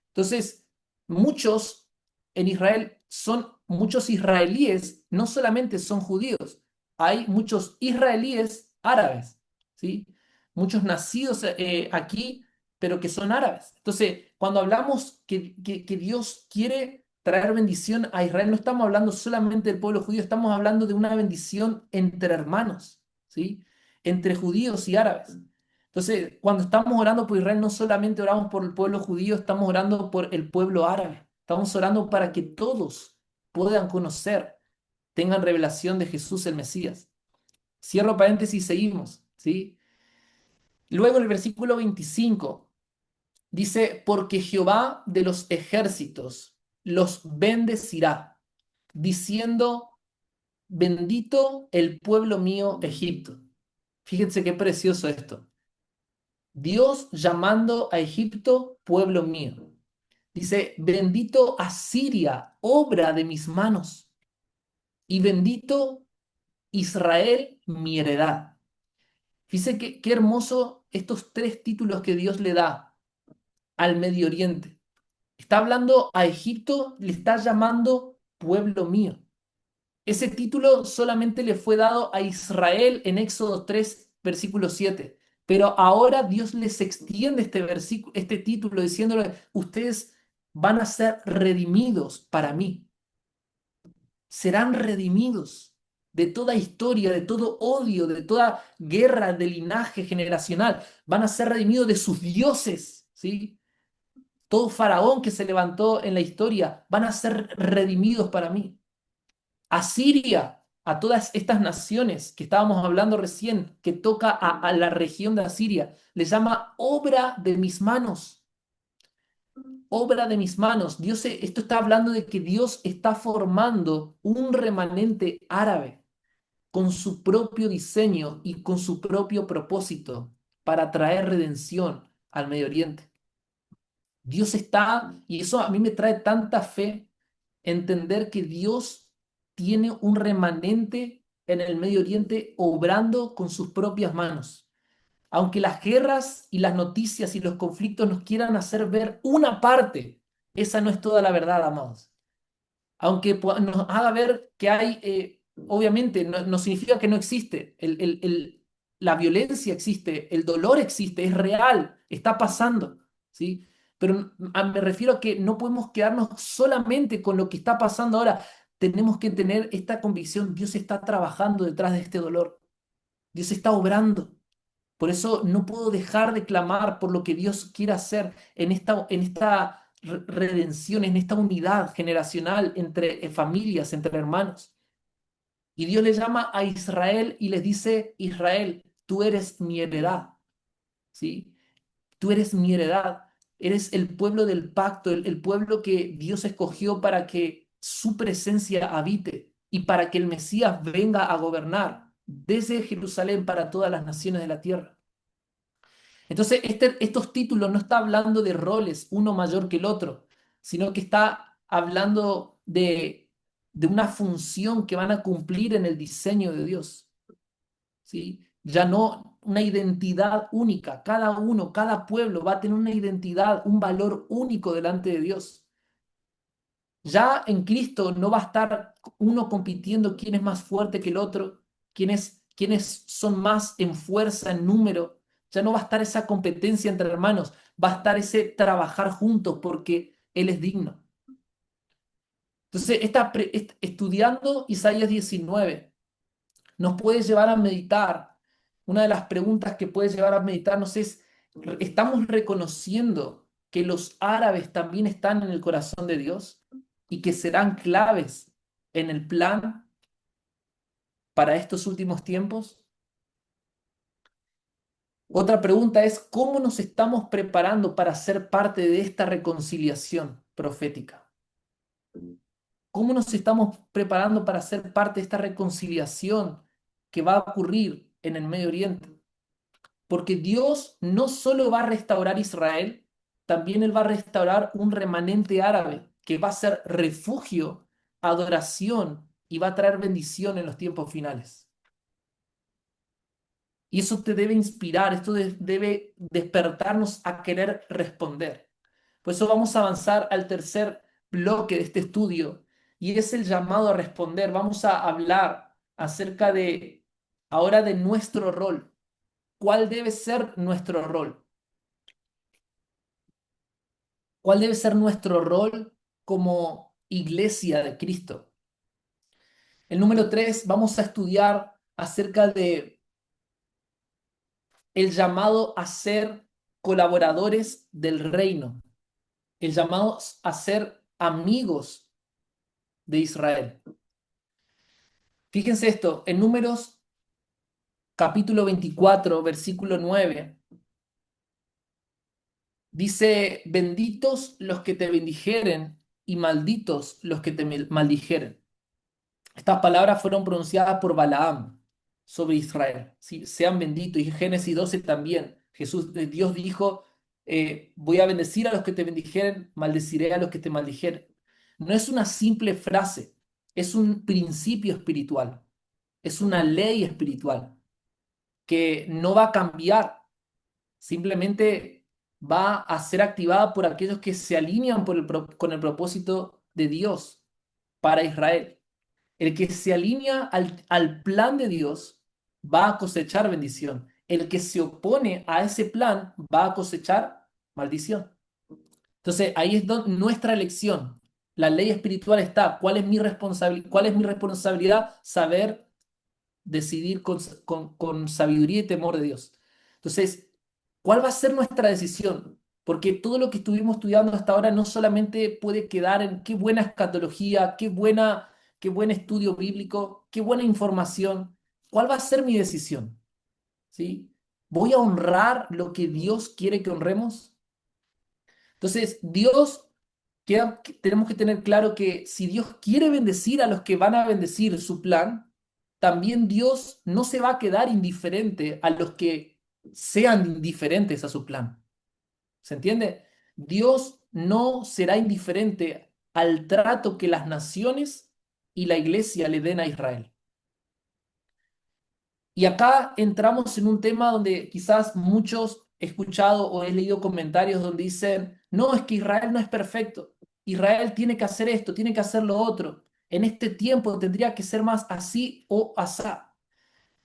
Entonces, muchos en Israel son, muchos israelíes no solamente son judíos, hay muchos israelíes árabes, ¿sí? Muchos nacidos aquí, pero que son árabes. Entonces, cuando hablamos que Dios quiere traer bendición a Israel, no estamos hablando solamente del pueblo judío, estamos hablando de una bendición entre hermanos, ¿sí? Entre judíos y árabes. Entonces, cuando estamos orando por Israel, no solamente oramos por el pueblo judío, estamos orando por el pueblo árabe. Estamos orando para que todos puedan conocer, tengan revelación de Jesús el Mesías. Cierro paréntesis y seguimos, ¿sí? Luego en el versículo 25 dice, porque Jehová de los ejércitos los bendecirá, diciendo, bendito el pueblo mío Egipto. Fíjense qué precioso esto. Dios llamando a Egipto pueblo mío. Dice, bendito Asiria, obra de mis manos, y bendito Israel, mi heredad. Fíjese qué hermoso estos tres títulos que Dios le da al Medio Oriente. Está hablando a Egipto, le está llamando pueblo mío. Ese título solamente le fue dado a Israel en Éxodo 3, versículo 7. Pero ahora Dios les extiende este título diciéndole, ustedes van a ser redimidos para mí. Serán redimidos de toda historia, de todo odio, de toda guerra de linaje generacional. Van a ser redimidos de sus dioses, ¿sí? Todo faraón que se levantó en la historia van a ser redimidos para mí. A Siria, a todas estas naciones que estábamos hablando recién, que toca a la región de Asiria, le llama obra de mis manos, obra de mis manos. Esto está hablando de que Dios está formando un remanente árabe con su propio diseño y con su propio propósito para traer redención al Medio Oriente. Dios está, y eso a mí me trae tanta fe, entender que Dios tiene un remanente en el Medio Oriente obrando con sus propias manos. Aunque las guerras y las noticias y los conflictos nos quieran hacer ver una parte, esa no es toda la verdad, amados. Aunque nos haga ver que hay, obviamente, no significa que no existe. La violencia existe, el dolor existe, es real, está pasando, ¿sí? Pero me refiero a que no podemos quedarnos solamente con lo que está pasando ahora. Tenemos que tener esta convicción, Dios está trabajando detrás de este dolor, Dios está obrando. Por eso no puedo dejar de clamar por lo que Dios quiere hacer en esta redención, en esta unidad generacional entre familias, entre hermanos. Y Dios le llama a Israel y les dice, Israel, tú eres mi heredad, ¿sí? Tú eres mi heredad, eres el pueblo del pacto, el pueblo que Dios escogió para que su presencia habite y para que el Mesías venga a gobernar desde Jerusalén para todas las naciones de la tierra. Entonces, estos títulos no está hablando de roles, uno mayor que el otro, sino que está hablando de una función que van a cumplir en el diseño de Dios, ¿sí? Ya no una identidad única, cada uno, cada pueblo va a tener una identidad, un valor único delante de Dios. Ya en Cristo no va a estar uno compitiendo quién es más fuerte que el otro, quiénes son más en fuerza, en número. Ya no va a estar esa competencia entre hermanos, va a estar ese trabajar juntos porque Él es digno. Entonces, estudiando Isaías 19 nos puede llevar a meditar. Una de las preguntas que puede llevar a meditarnos es, ¿estamos reconociendo que los árabes también están en el corazón de Dios y que serán claves en el plan para estos últimos tiempos? Otra pregunta es, ¿cómo nos estamos preparando para ser parte de esta reconciliación profética? ¿Cómo nos estamos preparando para ser parte de esta reconciliación que va a ocurrir en el Medio Oriente? Porque Dios no solo va a restaurar Israel, también Él va a restaurar un remanente árabe que va a ser refugio, adoración y va a traer bendición en los tiempos finales. Y eso te debe inspirar, esto debe despertarnos a querer responder. Por eso vamos a avanzar al tercer bloque de este estudio y es el llamado a responder. Vamos a hablar acerca de ahora de nuestro rol. ¿Cuál debe ser nuestro rol? ¿Cuál debe ser nuestro rol como iglesia de Cristo? El número 3, vamos a estudiar acerca de el llamado a ser colaboradores del reino, el llamado a ser amigos de Israel. Fíjense esto, en Números capítulo 24, versículo 9, dice, benditos los que te bendijeren y malditos los que te maldijeren. Estas palabras fueron pronunciadas por Balaam sobre Israel. ¿Sí? Sean benditos. Y Génesis 12 también. Dios dijo, voy a bendecir a los que te bendijeren, maldeciré a los que te maldijeren. No es una simple frase, es un principio espiritual, es una ley espiritual. que no va a cambiar, simplemente va a ser activada por aquellos que se alinean con el propósito de Dios para Israel. El que se alinea al plan de Dios va a cosechar bendición. El que se opone a ese plan va a cosechar maldición. Entonces, ahí es donde nuestra elección. La ley espiritual está. ¿Cuál es mi responsabilidad? Saber decidir con sabiduría y temor de Dios. Entonces, ¿cuál va a ser nuestra decisión? Porque todo lo que estuvimos estudiando hasta ahora no solamente puede quedar en qué buena escatología, qué buen estudio bíblico, qué buena información. ¿Cuál va a ser mi decisión? ¿Sí? ¿Voy a honrar lo que Dios quiere que honremos? Entonces, tenemos que tener claro que si Dios quiere bendecir a los que van a bendecir su plan, también Dios no se va a quedar indiferente a los que sean indiferentes a su plan. ¿Se entiende? Dios no será indiferente al trato que las naciones y la iglesia le den a Israel. Y acá entramos en un tema donde quizás muchos he escuchado o he leído comentarios donde dicen, no, es que Israel no es perfecto. Israel tiene que hacer esto, tiene que hacer lo otro. En este tiempo tendría que ser más así o asá.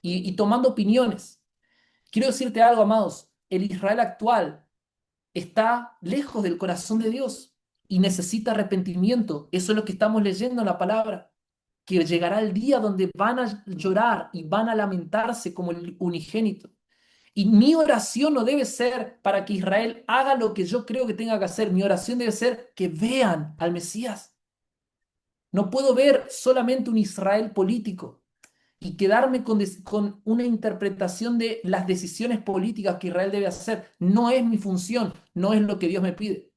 Y tomando opiniones. Quiero decirte algo, amados. El Israel actual está lejos del corazón de Dios y necesita arrepentimiento. Eso es lo que estamos leyendo en la palabra, que llegará el día donde van a llorar y van a lamentarse como el unigénito. Y mi oración no debe ser para que Israel haga lo que yo creo que tenga que hacer. Mi oración debe ser que vean al Mesías. No puedo ver solamente un Israel político y quedarme con una interpretación de las decisiones políticas que Israel debe hacer. No es mi función, no es lo que Dios me pide.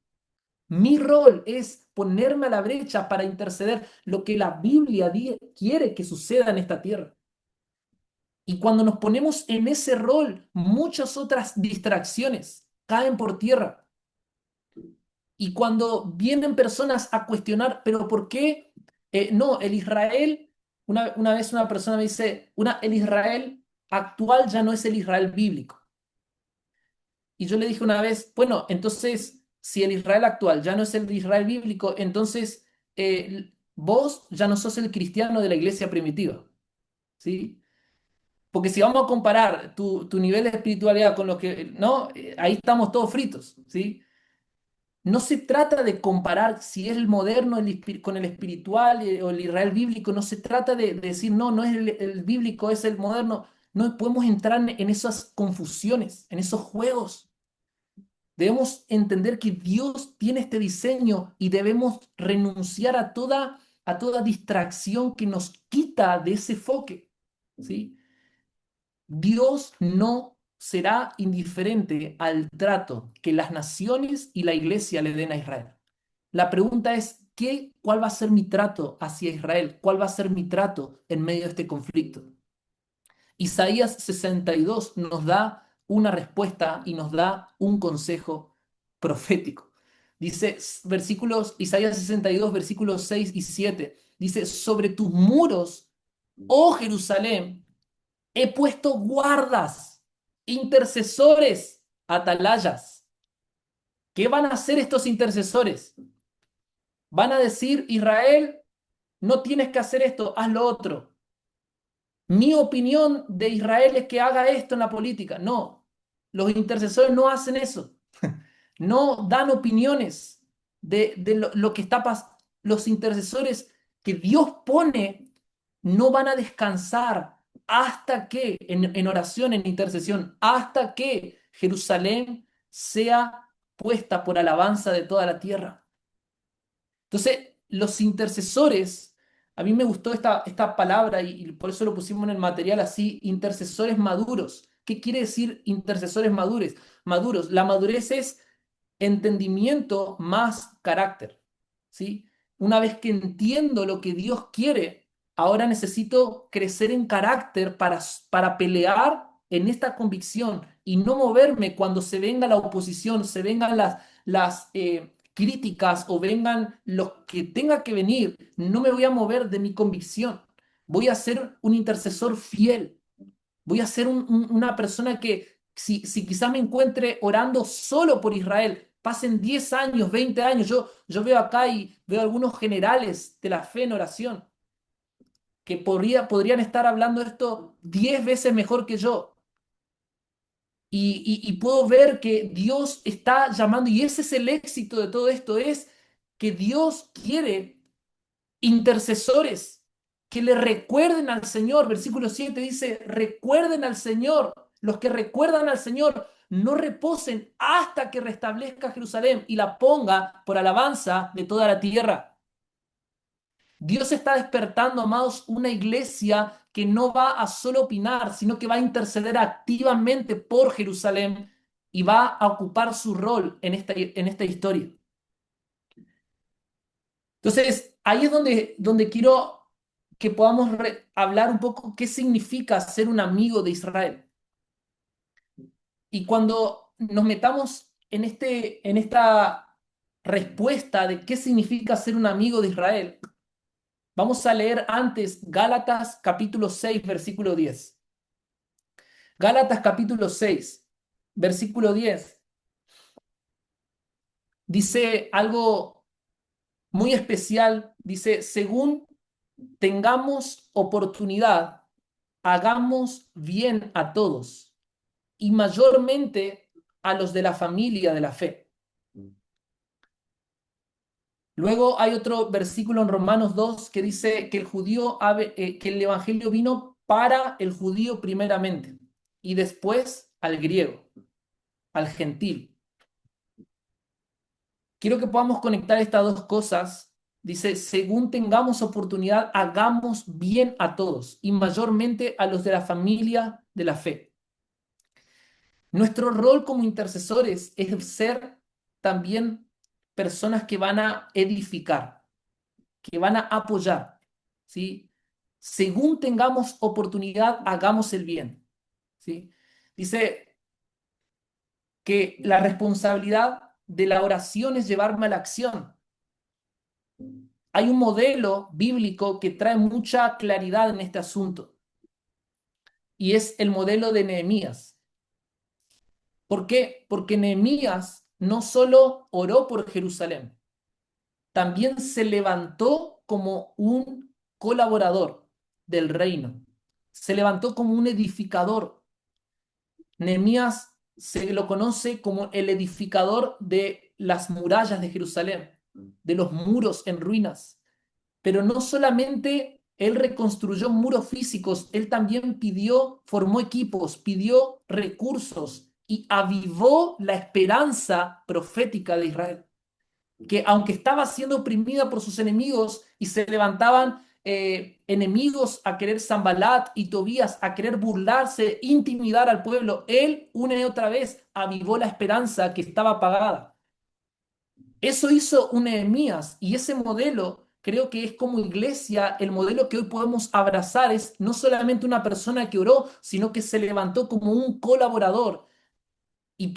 Mi rol es ponerme a la brecha para interceder lo que la Biblia quiere que suceda en esta tierra. Y cuando nos ponemos en ese rol, muchas otras distracciones caen por tierra. Y cuando vienen personas a cuestionar, pero ¿por qué? No, el Israel, una vez una persona me dice, el Israel actual ya no es el Israel bíblico. Y yo le dije una vez, bueno, entonces, si el Israel actual ya no es el Israel bíblico, entonces vos ya no sos el cristiano de la iglesia primitiva, ¿sí? Porque si vamos a comparar tu nivel de espiritualidad con lo que, ¿no? Ahí estamos todos fritos, ¿sí? No se trata de comparar si es el moderno con el espiritual o el Israel bíblico, no se trata de decir, no, no es el bíblico, es el moderno. No podemos entrar en esas confusiones, en esos juegos. Debemos entender que Dios tiene este diseño y debemos renunciar a toda distracción que nos quita de ese enfoque, ¿sí? Dios no será indiferente al trato que las naciones y la iglesia le den a Israel. La pregunta es, ¿cuál va a ser mi trato hacia Israel? ¿Cuál va a ser mi trato en medio de este conflicto? Isaías 62 nos da una respuesta y nos da un consejo profético. Dice, Isaías 62, versículos 6 y 7, dice, sobre tus muros, oh Jerusalén, he puesto guardas, intercesores, atalayas. ¿Qué van a hacer estos intercesores? Van a decir, Israel, no tienes que hacer esto, haz lo otro. Mi opinión de Israel es que haga esto en la política. No, los intercesores no hacen eso. No dan opiniones de lo que está pasando. Los intercesores que Dios pone no van a descansar hasta que, en oración, en intercesión, hasta que Jerusalén sea puesta por alabanza de toda la tierra. Entonces, los intercesores, a mí me gustó esta palabra y por eso lo pusimos en el material así, intercesores maduros. ¿Qué quiere decir intercesores maduros? Maduros. La madurez es entendimiento más carácter, ¿sí? Una vez que entiendo lo que Dios quiere, ahora necesito crecer en carácter para pelear en esta convicción y no moverme cuando se venga la oposición, se vengan las críticas o vengan los que tenga que venir. No me voy a mover de mi convicción. Voy a ser un intercesor fiel. Voy a ser una persona que, si quizás me encuentre orando solo por Israel, pasen 10 años, 20 años, yo veo acá y veo algunos generales de la fe en oración que podrían estar hablando esto 10 veces mejor que yo. Y puedo ver que Dios está llamando, y ese es el éxito de todo esto, es que Dios quiere intercesores que le recuerden al Señor. Versículo 7 dice, recuerden al Señor. Los que recuerdan al Señor no reposen hasta que restablezca Jerusalén y la ponga por alabanza de toda la tierra. Dios está despertando, amados, una iglesia que no va a solo opinar, sino que va a interceder activamente por Jerusalén y va a ocupar su rol en esta historia. Entonces, ahí es donde quiero que podamos hablar un poco qué significa ser un amigo de Israel. Y cuando nos metamos en esta respuesta de qué significa ser un amigo de Israel, vamos a leer antes Gálatas capítulo 6, versículo 10. Gálatas capítulo 6, versículo 10, dice algo muy especial. Dice, según tengamos oportunidad, hagamos bien a todos y mayormente a los de la familia de la fe. Luego hay otro versículo en Romanos 2 que dice que que el evangelio vino para el judío primeramente y después al griego, al gentil. Quiero que podamos conectar estas dos cosas. Dice, según tengamos oportunidad, hagamos bien a todos y mayormente a los de la familia de la fe. Nuestro rol como intercesores es ser también personas que van a edificar, que van a apoyar, ¿sí? Según tengamos oportunidad, hagamos el bien, ¿sí? Dice que la responsabilidad de la oración es llevarme a la acción. Hay un modelo bíblico que trae mucha claridad en este asunto y es el modelo de Nehemías. ¿Por qué? Porque Nehemías no solo oró por Jerusalén, también se levantó como un colaborador del reino, se levantó como un edificador. Nehemías se lo conoce como el edificador de las murallas de Jerusalén, de los muros en ruinas. Pero no solamente él reconstruyó muros físicos, él también formó equipos, pidió recursos y avivó la esperanza profética de Israel, que aunque estaba siendo oprimida por sus enemigos y se levantaban enemigos a querer Sanbalat y Tobías, a querer burlarse, intimidar al pueblo, él una y otra vez avivó la esperanza que estaba apagada. Eso hizo un Nehemías y ese modelo creo que es como iglesia, el modelo que hoy podemos abrazar es no solamente una persona que oró, sino que se levantó como un colaborador y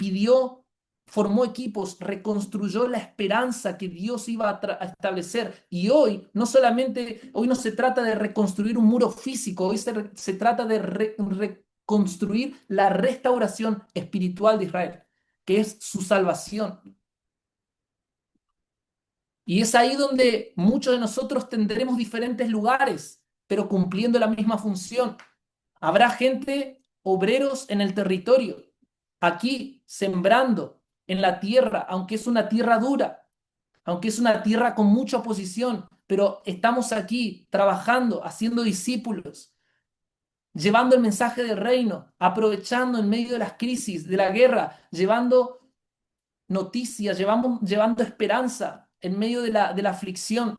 formó equipos, reconstruyó la esperanza que Dios iba a establecer. Y hoy no se trata de reconstruir un muro físico, hoy se trata de reconstruir la restauración espiritual de Israel, que es su salvación. Y es ahí donde muchos de nosotros tendremos diferentes lugares, pero cumpliendo la misma función. Habrá gente, obreros en el territorio, aquí sembrando en la tierra, aunque es una tierra dura, aunque es una tierra con mucha oposición, pero estamos aquí trabajando, haciendo discípulos, llevando el mensaje del reino, aprovechando en medio de las crisis, de la guerra, llevando noticias, llevando esperanza en medio de la aflicción.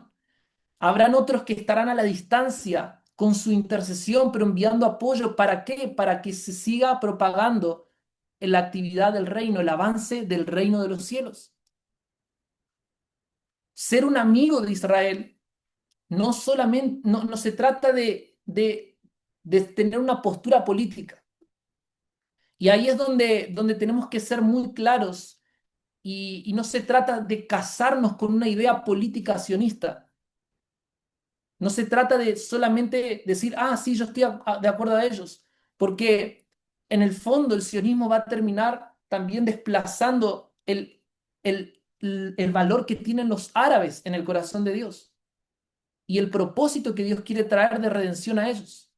Habrán otros que estarán a la distancia con su intercesión, pero enviando apoyo. ¿Para qué? Para que se siga propagando en la actividad del reino, el avance del reino de los cielos. Ser un amigo de Israel no solamente, no se trata de tener una postura política. Y ahí es donde tenemos que ser muy claros y no se trata de casarnos con una idea política sionista. No se trata de solamente decir, ah, sí, yo estoy de acuerdo a ellos. porque en el fondo el sionismo va a terminar también desplazando el valor que tienen los árabes en el corazón de Dios y el propósito que Dios quiere traer de redención a ellos.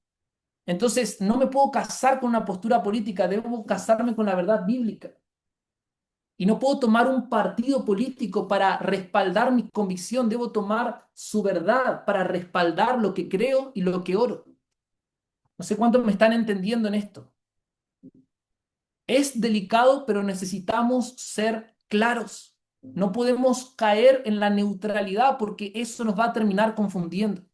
Entonces, no me puedo casar con una postura política, debo casarme con la verdad bíblica. Y no puedo tomar un partido político para respaldar mi convicción, debo tomar su verdad para respaldar lo que creo y lo que oro. No sé cuántos me están entendiendo en esto. Es delicado, pero necesitamos ser claros. No podemos caer en la neutralidad porque eso nos va a terminar confundiendo.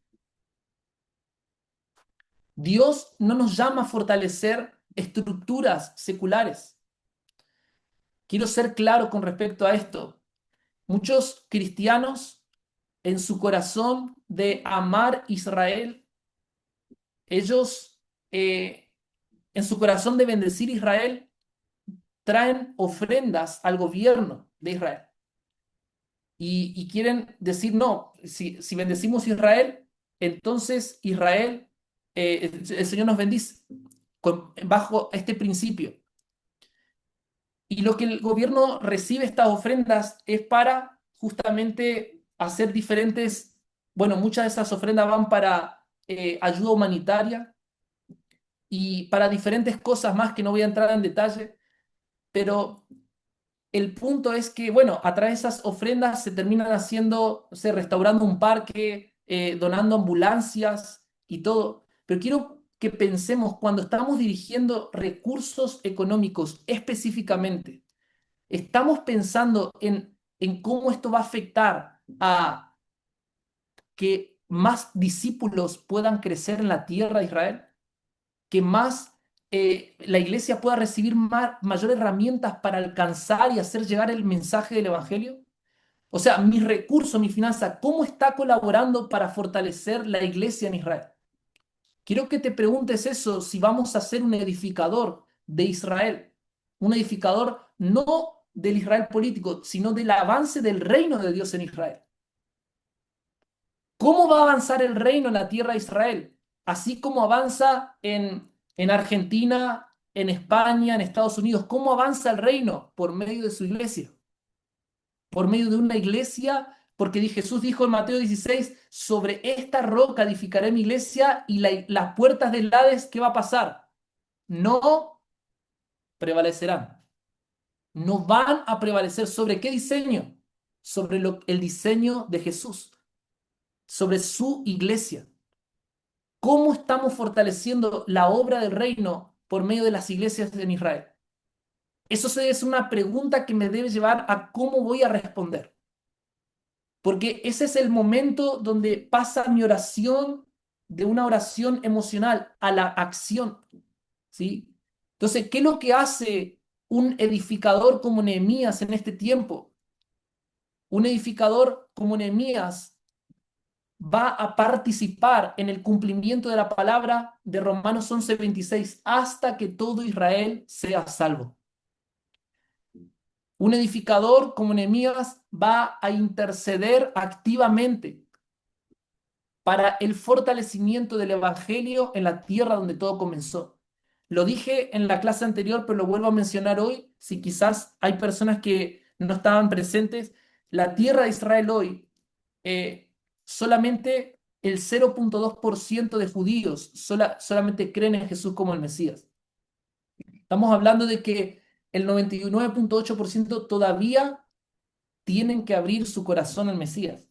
Dios no nos llama a fortalecer estructuras seculares. Quiero ser claro con respecto a esto. Muchos cristianos en su corazón de amar Israel, ellos en su corazón de bendecir Israel, traen ofrendas al gobierno de Israel. Y quieren decir, no, si bendecimos Israel, entonces Israel, el Señor nos bendice bajo este principio. Y lo que el gobierno recibe estas ofrendas es para justamente hacer diferentes, bueno, muchas de esas ofrendas van para ayuda humanitaria y para diferentes cosas más que no voy a entrar en detalle, pero el punto es que, bueno, a través de esas ofrendas se terminan haciendo, no sé, restaurando un parque, donando ambulancias y todo. Pero quiero que pensemos cuando estamos dirigiendo recursos económicos específicamente, estamos pensando en cómo esto va a afectar a que más discípulos puedan crecer en la tierra de Israel, que más la iglesia pueda recibir mayor herramientas para alcanzar y hacer llegar el mensaje del Evangelio. O sea, mis recursos, mi finanza, ¿cómo está colaborando para fortalecer la iglesia en Israel? Quiero que te preguntes eso si vamos a ser un edificador de Israel, un edificador no del Israel político, sino del avance del reino de Dios en Israel. ¿Cómo va a avanzar el reino en la tierra de Israel? Así como avanza en Argentina, en España, en Estados Unidos. ¿Cómo avanza el reino? Por medio de su iglesia. Por medio de una iglesia, porque Jesús dijo en Mateo 16, sobre esta roca edificaré mi iglesia y las puertas del Hades, ¿qué va a pasar? No prevalecerán. No van a prevalecer. ¿Sobre qué diseño? Sobre el diseño de Jesús, sobre su iglesia. ¿Cómo estamos fortaleciendo la obra del reino por medio de las iglesias en Israel? Eso es una pregunta que me debe llevar a cómo voy a responder. Porque ese es el momento donde pasa mi oración de una oración emocional a la acción, ¿sí? Entonces, ¿qué es lo que hace un edificador como Nehemías en este tiempo? Un edificador como Nehemías va a participar en el cumplimiento de la palabra de Romanos 11:26 hasta que todo Israel sea salvo. Un edificador como Nehemías va a interceder activamente para el fortalecimiento del evangelio en la tierra donde todo comenzó. Lo dije en la clase anterior, pero lo vuelvo a mencionar hoy, si quizás hay personas que no estaban presentes. La tierra de Israel hoy, solamente el 0,2% de judíos solamente creen en Jesús como el Mesías. Estamos hablando de que el 99,8% todavía tienen que abrir su corazón al Mesías.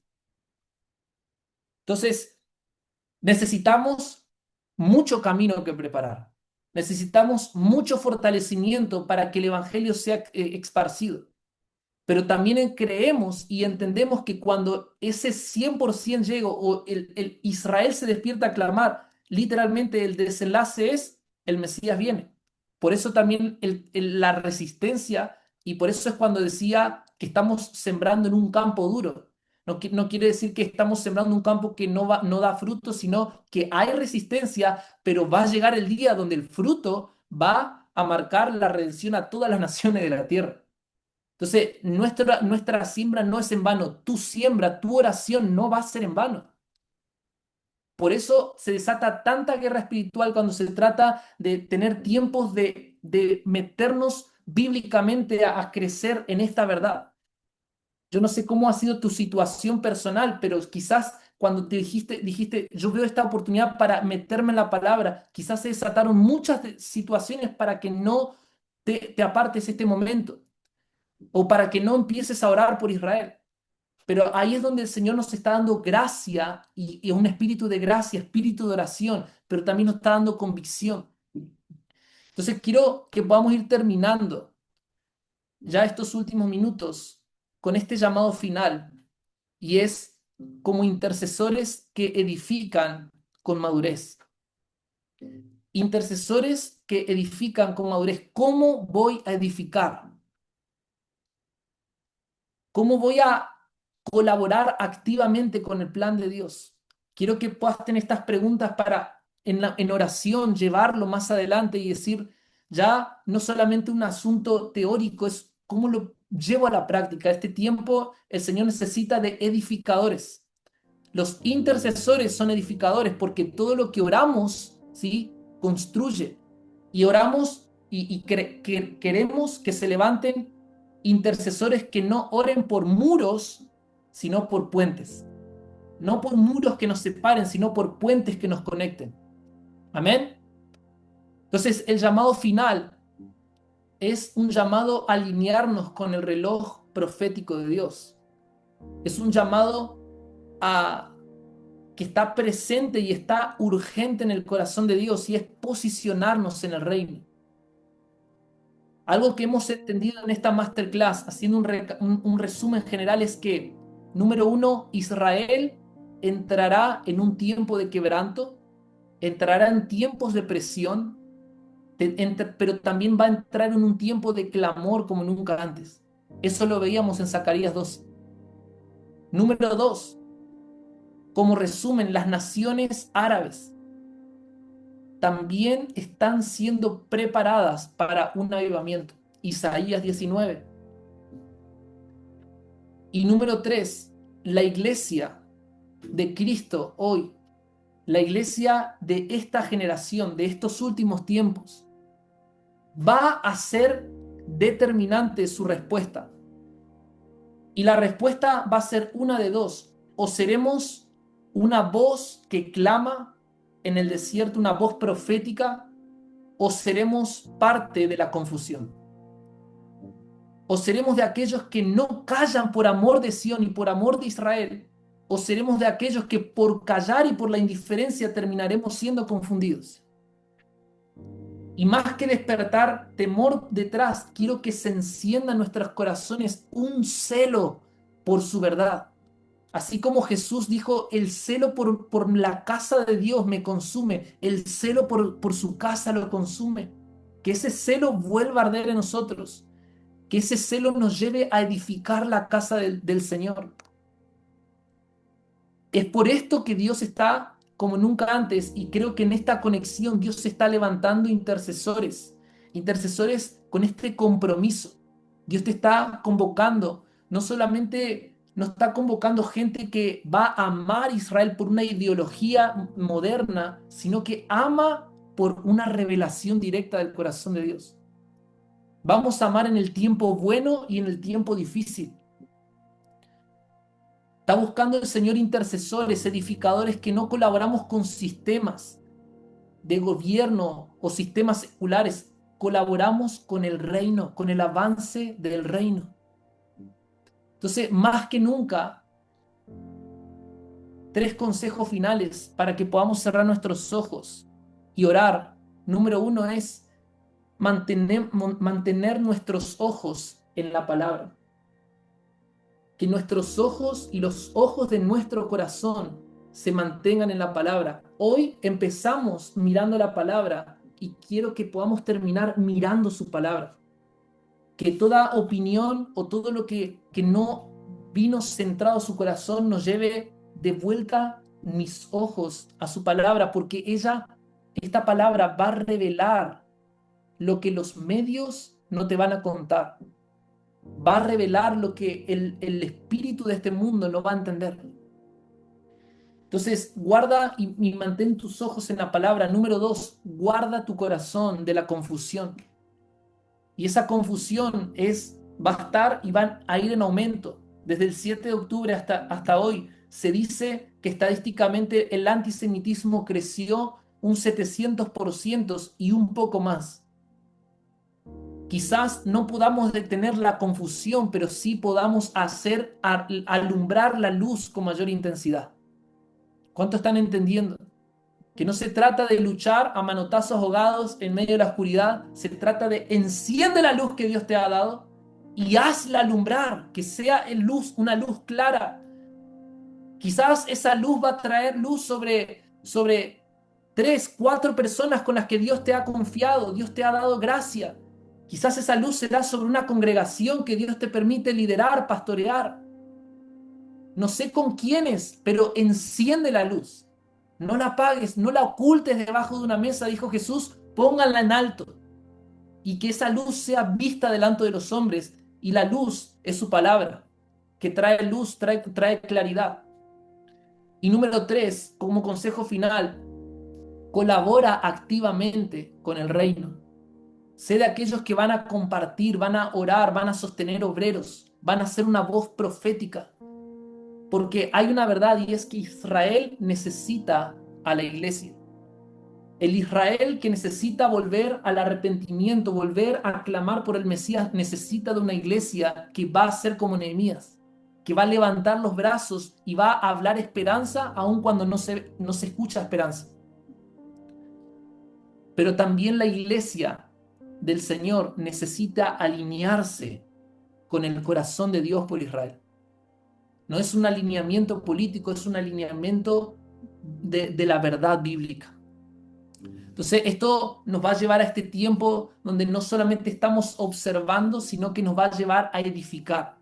Entonces, necesitamos mucho camino que preparar. Necesitamos mucho fortalecimiento para que el Evangelio sea esparcido. Pero también creemos y entendemos que cuando ese 100% llega o el Israel se despierta a clamar, literalmente el desenlace es el Mesías viene. Por eso también la resistencia, y por eso es cuando decía que estamos sembrando en un campo duro. No, no quiere decir que estamos sembrando un campo que no da fruto, sino que hay resistencia, pero va a llegar el día donde el fruto va a marcar la redención a todas las naciones de la tierra. Entonces, nuestra siembra no es en vano. Tu siembra, tu oración no va a ser en vano. Por eso se desata tanta guerra espiritual cuando se trata de tener tiempos de meternos bíblicamente a crecer en esta verdad. Yo no sé cómo ha sido tu situación personal, pero quizás cuando te dijiste, yo veo esta oportunidad para meterme en la palabra, quizás se desataron muchas situaciones para que no te apartes este momento o para que no empieces a orar por Israel. Pero ahí es donde el Señor nos está dando gracia y un espíritu de gracia, espíritu de oración, pero también nos está dando convicción. Entonces quiero que podamos ir terminando ya estos últimos minutos con este llamado final y es como intercesores que edifican con madurez. Intercesores que edifican con madurez. ¿Cómo voy a edificar? ¿Cómo voy a colaborar activamente con el plan de Dios? Quiero que puedas tener estas preguntas para en oración llevarlo más adelante y decir, ya no solamente un asunto teórico, es cómo lo llevo a la práctica. Este tiempo el Señor necesita de edificadores. Los intercesores son edificadores porque todo lo que oramos, ¿sí? Construye. Y oramos que queremos que se levanten intercesores que no oren por muros, sino por puentes. No por muros que nos separen, sino por puentes que nos conecten. Amén. Entonces, el llamado final es un llamado a alinearnos con el reloj profético de Dios. Es un llamado a que está presente y está urgente en el corazón de Dios y es posicionarnos en el reino. Algo que hemos entendido en esta masterclass, haciendo un resumen general, es que, número uno, Israel entrará en un tiempo de quebranto, entrará en tiempos de presión, pero también va a entrar en un tiempo de clamor como nunca antes. Eso lo veíamos en Zacarías 2. Número dos, como resumen, las naciones árabes también están siendo preparadas para un avivamiento. Isaías 19. Y número tres, la iglesia de Cristo hoy, la iglesia de esta generación, de estos últimos tiempos, va a ser determinante su respuesta. Y la respuesta va a ser una de dos. O seremos una voz que clama en el desierto, una voz profética, o seremos parte de la confusión. O seremos de aquellos que no callan por amor de Sión y por amor de Israel, o seremos de aquellos que por callar y por la indiferencia terminaremos siendo confundidos. Y más que despertar temor detrás, quiero que se encienda en nuestros corazones un celo por su verdad. Así como Jesús dijo, el celo por la casa de Dios me consume, el celo por su casa lo consume. Que ese celo vuelva a arder en nosotros, que ese celo nos lleve a edificar la casa del Señor. Es por esto que Dios está como nunca antes y creo que en esta conexión Dios se está levantando intercesores, intercesores con este compromiso. Dios te está convocando, no solamente nos está convocando gente que va a amar a Israel por una ideología moderna, sino que ama por una revelación directa del corazón de Dios. Vamos a amar en el tiempo bueno y en el tiempo difícil. Está buscando el Señor intercesores, edificadores que no colaboramos con sistemas de gobierno o sistemas seculares. Colaboramos con el reino, con el avance del reino. Entonces, más que nunca, tres consejos finales para que podamos cerrar nuestros ojos y orar. Número uno es mantener nuestros ojos en la palabra. Que nuestros ojos y los ojos de nuestro corazón se mantengan en la palabra. Hoy empezamos mirando la palabra y quiero que podamos terminar mirando su palabra. Que toda opinión o todo lo que no vino centrado a su corazón nos lleve de vuelta mis ojos a su palabra, porque esta palabra va a revelar lo que los medios no te van a contar. Va a revelar lo que el espíritu de este mundo no va a entender. Entonces, guarda y mantén tus ojos en la palabra. Número dos, guarda tu corazón de la confusión. Y esa confusión va a estar y van a ir en aumento. Desde el 7 de octubre hasta hoy se dice que estadísticamente el antisemitismo creció un 700% y un poco más. Quizás no podamos detener la confusión, pero sí podamos alumbrar la luz con mayor intensidad. ¿Cuánto están entendiendo? Que no se trata de luchar a manotazos ahogados en medio de la oscuridad, se trata de enciende la luz que Dios te ha dado y hazla alumbrar, que sea una luz clara. Quizás esa luz va a traer luz sobre 3, 4 personas con las que Dios te ha confiado, Dios te ha dado gracia. Quizás esa luz será sobre una congregación que Dios te permite liderar, pastorear. No sé con quiénes, pero enciende la luz. No la apagues, no la ocultes debajo de una mesa, dijo Jesús, pónganla en alto. Y que esa luz sea vista delante de los hombres. Y la luz es su palabra, que trae luz, trae claridad. Y número 3, como consejo final, colabora activamente con el reino. Sé de aquellos que van a compartir, van a orar, van a sostener obreros, van a ser una voz profética. Porque hay una verdad y es que Israel necesita a la iglesia. El Israel que necesita volver al arrepentimiento, volver a clamar por el Mesías, necesita de una iglesia que va a ser como Nehemías, que va a levantar los brazos y va a hablar esperanza aun cuando no se escucha esperanza. Pero también la iglesia del Señor necesita alinearse con el corazón de Dios por Israel. No es un alineamiento político, es un alineamiento de la verdad bíblica. Entonces, esto nos va a llevar a este tiempo donde no solamente estamos observando, sino que nos va a llevar a edificar.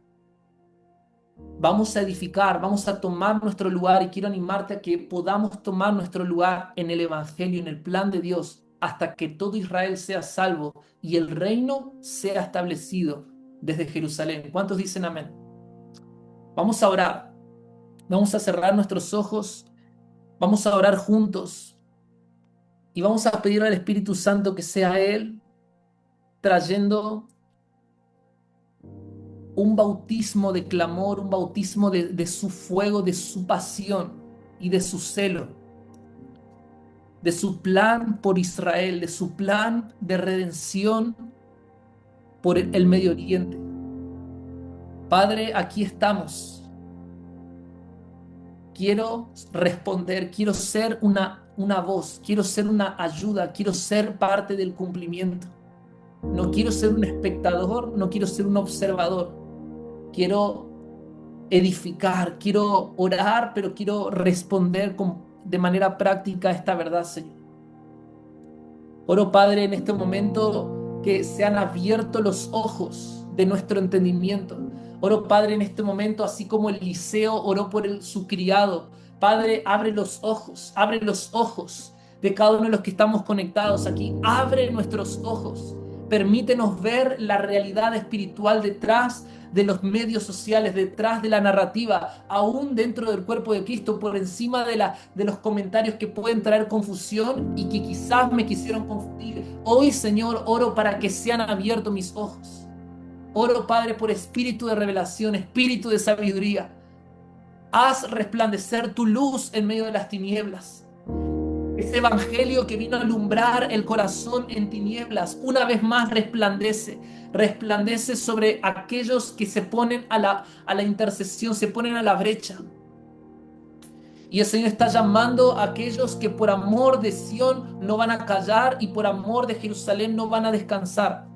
Vamos a edificar, vamos a tomar nuestro lugar y quiero animarte a que podamos tomar nuestro lugar en el Evangelio, en el plan de Dios, hasta que todo Israel sea salvo y el reino sea establecido desde Jerusalén. ¿Cuántos dicen amén? Vamos a orar, vamos a cerrar nuestros ojos, vamos a orar juntos y vamos a pedir al Espíritu Santo que sea Él trayendo un bautismo de clamor, un bautismo de su fuego, de su pasión y de su celo, de su plan por Israel, de su plan de redención por el Medio Oriente. Padre, aquí estamos. Quiero responder, quiero ser una voz, quiero ser una ayuda, quiero ser parte del cumplimiento. No quiero ser un espectador, no quiero ser un observador. Quiero edificar, quiero orar, pero quiero responder de manera práctica a esta verdad, Señor. Oro, Padre, en este momento que sean abiertos los ojos de nuestro entendimiento. Oro, Padre, en este momento, así como Eliseo oró por su criado. Padre, abre los ojos de cada uno de los que estamos conectados aquí. Abre nuestros ojos. Permítenos ver la realidad espiritual detrás de los medios sociales, detrás de la narrativa, aún dentro del cuerpo de Cristo, por encima de los comentarios que pueden traer confusión y que quizás me quisieron confundir. Hoy, Señor, oro para que sean abiertos mis ojos. Oro, Padre, por espíritu de revelación, espíritu de sabiduría. Haz resplandecer tu luz en medio de las tinieblas. Ese evangelio que vino a alumbrar el corazón en tinieblas, una vez más resplandece sobre aquellos que se ponen a la intercesión, se ponen a la brecha. Y el Señor está llamando a aquellos que por amor de Sión no van a callar y por amor de Jerusalén no van a descansar.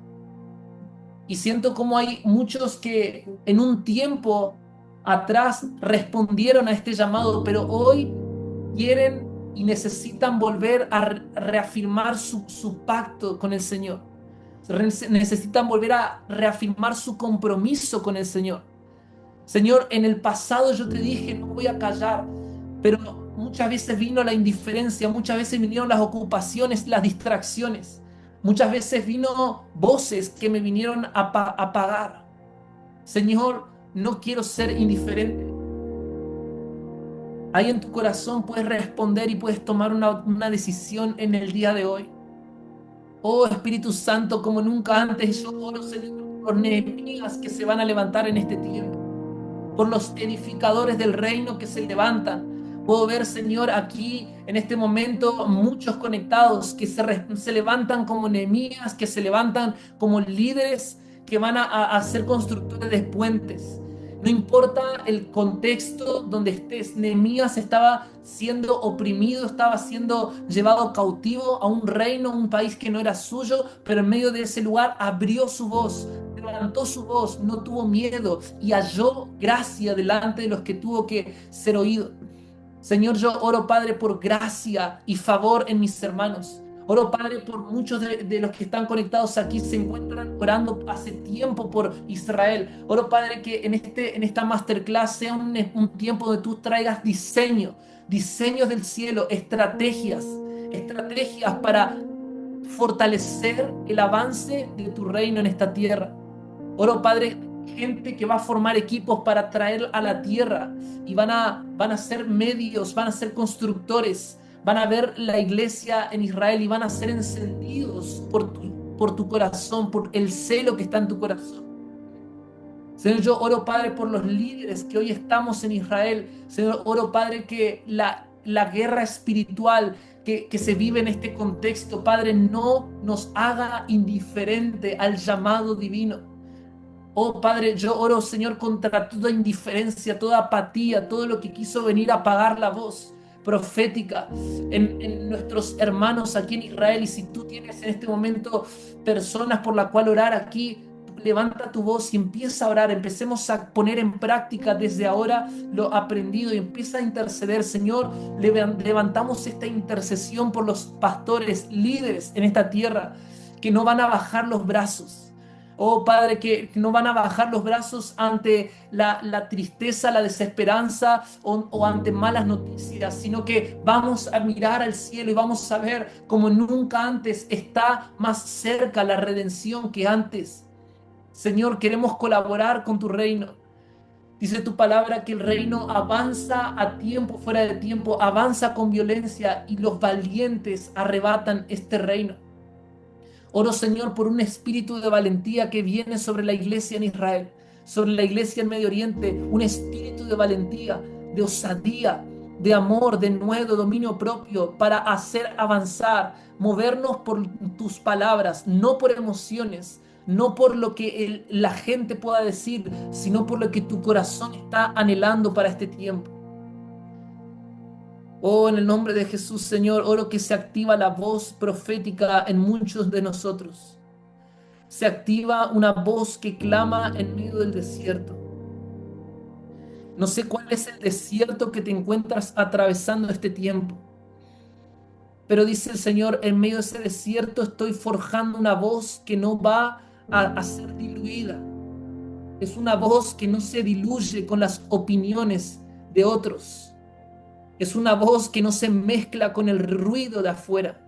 Y siento como hay muchos que en un tiempo atrás respondieron a este llamado, pero hoy quieren y necesitan volver a reafirmar su pacto con el Señor. Necesitan volver a reafirmar su compromiso con el Señor. Señor, en el pasado yo te dije, no voy a callar, pero muchas veces vino la indiferencia, muchas veces vinieron las ocupaciones, las distracciones, muchas veces vino voces que me vinieron a apagar. Señor, no quiero ser indiferente. Ahí en tu corazón puedes responder y puedes tomar una decisión en el día de hoy. Oh Espíritu Santo, como nunca antes, yo oro, Señor, por Nehemías que se van a levantar en este tiempo, por los edificadores del reino que se levantan. Puedo ver, Señor, aquí en este momento muchos conectados que se levantan como Nehemías, que se levantan como líderes que van a ser constructores de puentes. No importa el contexto donde estés, Nehemías estaba siendo oprimido, estaba siendo llevado cautivo a un reino, un país que no era suyo, pero en medio de ese lugar abrió su voz, levantó su voz, no tuvo miedo y halló gracia delante de los que tuvo que ser oído. Señor, yo oro, Padre, por gracia y favor en mis hermanos. Oro, Padre, por muchos de los que están conectados aquí, se encuentran orando hace tiempo por Israel. Oro, Padre, que en esta masterclass sea un tiempo donde tú traigas diseños del cielo, estrategias para fortalecer el avance de tu reino en esta tierra. Oro, Padre, gente que va a formar equipos para traer a la tierra y van a ser medios, van a ser constructores, van a ver la iglesia en Israel y van a ser encendidos por tu corazón, por el celo que está en tu corazón. Señor, yo oro, Padre, por los líderes que hoy estamos en Israel. Señor, oro, Padre, que la guerra espiritual que se vive en este contexto, Padre, no nos haga indiferente al llamado divino. Oh Padre, yo oro, Señor, contra toda indiferencia, toda apatía, todo lo que quiso venir a apagar la voz profética en nuestros hermanos aquí en Israel. Y si tú tienes en este momento personas por la cual orar aquí, levanta tu voz y empieza a orar. Empecemos a poner en práctica desde ahora lo aprendido y empieza a interceder. Señor, levantamos esta intercesión por los pastores, líderes en esta tierra, que no van a bajar los brazos. Oh Padre, que no van a bajar los brazos ante la tristeza, la desesperanza o ante malas noticias, sino que vamos a mirar al cielo y vamos a ver como nunca antes está más cerca la redención que antes. Señor, queremos colaborar con tu reino. Dice tu palabra que el reino avanza a tiempo, fuera de tiempo, avanza con violencia y los valientes arrebatan este reino. Oro, Señor, por un espíritu de valentía que viene sobre la iglesia en Israel, sobre la iglesia en Medio Oriente, un espíritu de valentía, de osadía, de amor, de nuevo dominio propio para hacer avanzar, movernos por tus palabras, no por emociones, no por lo que la gente pueda decir, sino por lo que tu corazón está anhelando para este tiempo. Oh, en el nombre de Jesús, Señor, oro que se activa la voz profética en muchos de nosotros. Se activa una voz que clama en medio del desierto. No sé cuál es el desierto que te encuentras atravesando este tiempo, pero dice el Señor, en medio de ese desierto estoy forjando una voz que no va a ser diluida. Es una voz que no se diluye con las opiniones de otros. Es una voz que no se mezcla con el ruido de afuera.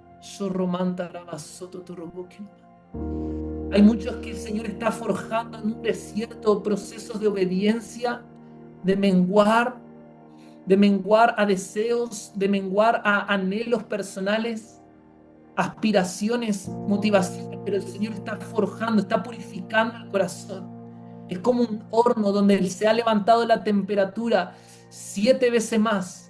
Hay muchos que el Señor está forjando en un desierto procesos de obediencia, de menguar a deseos, de menguar a anhelos personales, aspiraciones, motivaciones, pero el Señor está forjando, está purificando el corazón. Es como un horno donde se ha levantado la temperatura 7 veces más,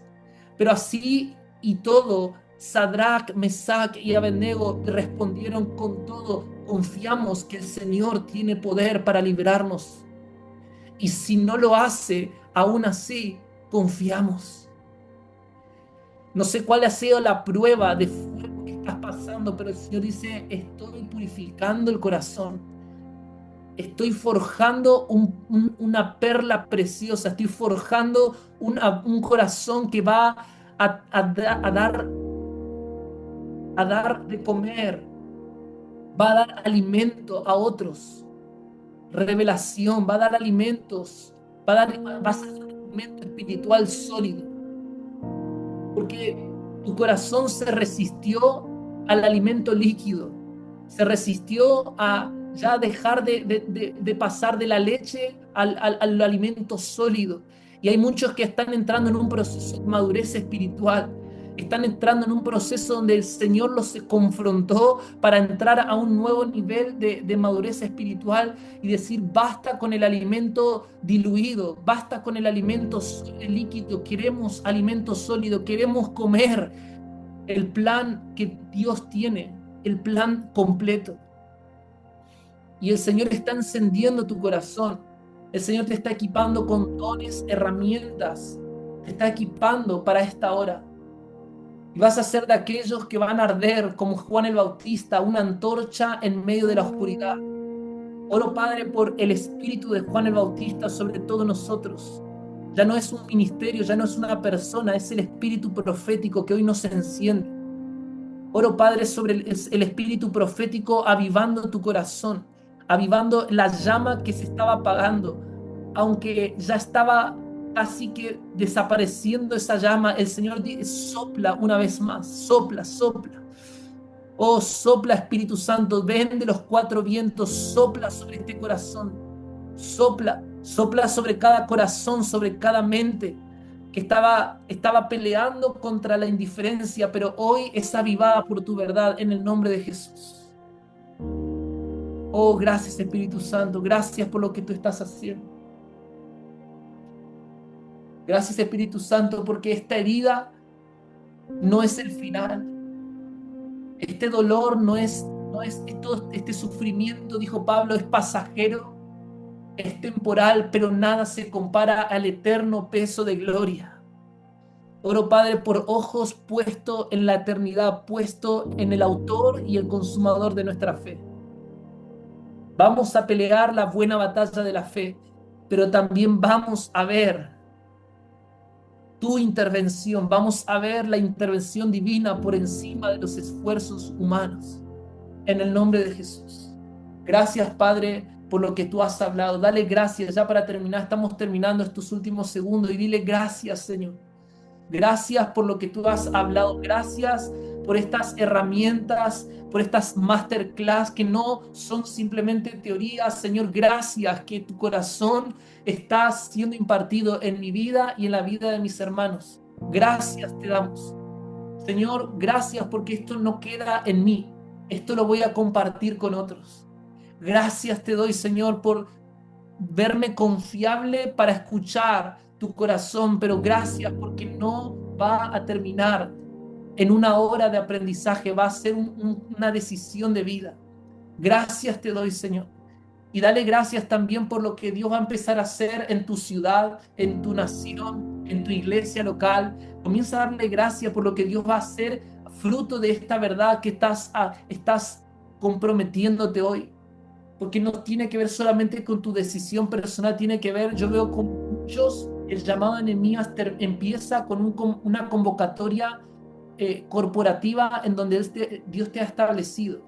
pero así y todo, Sadrach, Mesach y Abednego respondieron con todo, confiamos que el Señor tiene poder para librarnos. Y si no lo hace, aún así confiamos. No sé cuál ha sido la prueba de fuego que estás pasando, pero el Señor dice, estoy purificando el corazón. Estoy forjando una perla preciosa, estoy forjando un corazón que va a dar de comer, va a dar alimento a otros, revelación, va a dar alimentos, va a ser un alimento espiritual sólido, porque tu corazón se resistió al alimento líquido, se resistió a ya dejar de pasar de la leche al alimento sólido. Y hay muchos que están entrando en un proceso de madurez espiritual. Están entrando en un proceso donde el Señor los confrontó para entrar a un nuevo nivel de madurez espiritual y decir, basta con el alimento diluido, basta con el alimento líquido, queremos alimento sólido, queremos comer el plan que Dios tiene, el plan completo. Y el Señor está encendiendo tu corazón. El Señor te está equipando con dones, herramientas. Te está equipando para esta hora. Y vas a ser de aquellos que van a arder como Juan el Bautista, una antorcha en medio de la oscuridad. Oro, Padre, por el espíritu de Juan el Bautista sobre todos nosotros. Ya no es un ministerio, ya no es una persona, es el espíritu profético que hoy nos enciende. Oro, Padre, sobre el espíritu profético avivando tu corazón, avivando la llama que se estaba apagando, aunque ya estaba casi que desapareciendo esa llama, el Señor sopla una vez más, sopla, sopla. Oh, sopla Espíritu Santo, ven de los cuatro vientos, sopla sobre este corazón, sopla, sopla sobre cada corazón, sobre cada mente que estaba peleando contra la indiferencia, pero hoy es avivada por tu verdad en el nombre de Jesús. Oh, gracias Espíritu Santo, gracias por lo que tú estás haciendo. Gracias Espíritu Santo, porque esta herida no es el final. Este dolor no es este sufrimiento, dijo Pablo, es pasajero, es temporal, pero nada se compara al eterno peso de gloria. Oro, Padre, por ojos puestos en la eternidad, puesto en el autor y el consumador de nuestra fe. Vamos a pelear la buena batalla de la fe, pero también vamos a ver tu intervención, vamos a ver la intervención divina por encima de los esfuerzos humanos. En el nombre de Jesús. Gracias, Padre, por lo que tú has hablado. Dale gracias. Ya para terminar, estamos terminando estos últimos segundos y dile gracias, Señor. Gracias por lo que tú has hablado. Gracias por estas herramientas, por estas masterclass que no son simplemente teorías. Señor, gracias que tu corazón está siendo impartido en mi vida y en la vida de mis hermanos. Gracias te damos. Señor, gracias porque esto no queda en mí. Esto lo voy a compartir con otros. Gracias te doy, Señor, por verme confiable para escuchar tu corazón, pero gracias porque no va a terminar en una hora de aprendizaje, va a ser una decisión de vida. Gracias te doy, Señor. Y dale gracias también por lo que Dios va a empezar a hacer en tu ciudad, en tu nación, en tu iglesia local. Comienza a darle gracias por lo que Dios va a hacer fruto de esta verdad que estás comprometiéndote hoy. Porque no tiene que ver solamente con tu decisión personal, tiene que ver, yo veo con muchos, el llamado de Nehemías empieza con una convocatoria corporativa en donde Dios te ha establecido.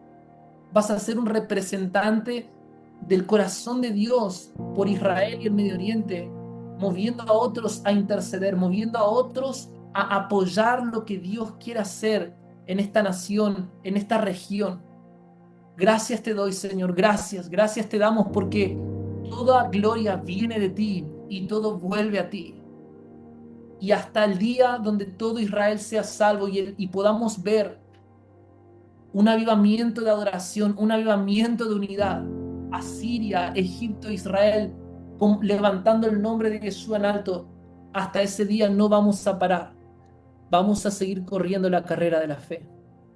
Vas a ser un representante del corazón de Dios por Israel y el Medio Oriente, moviendo a otros a interceder, moviendo a otros a apoyar lo que Dios quiere hacer en esta nación, en esta región. Gracias te doy, Señor, gracias, gracias te damos porque toda gloria viene de ti y todo vuelve a ti. Y hasta el día donde todo Israel sea salvo y podamos ver un avivamiento de adoración, un avivamiento de unidad. Asiria, Egipto, Israel, levantando el nombre de Jesús en alto. Hasta ese día no vamos a parar. Vamos a seguir corriendo la carrera de la fe.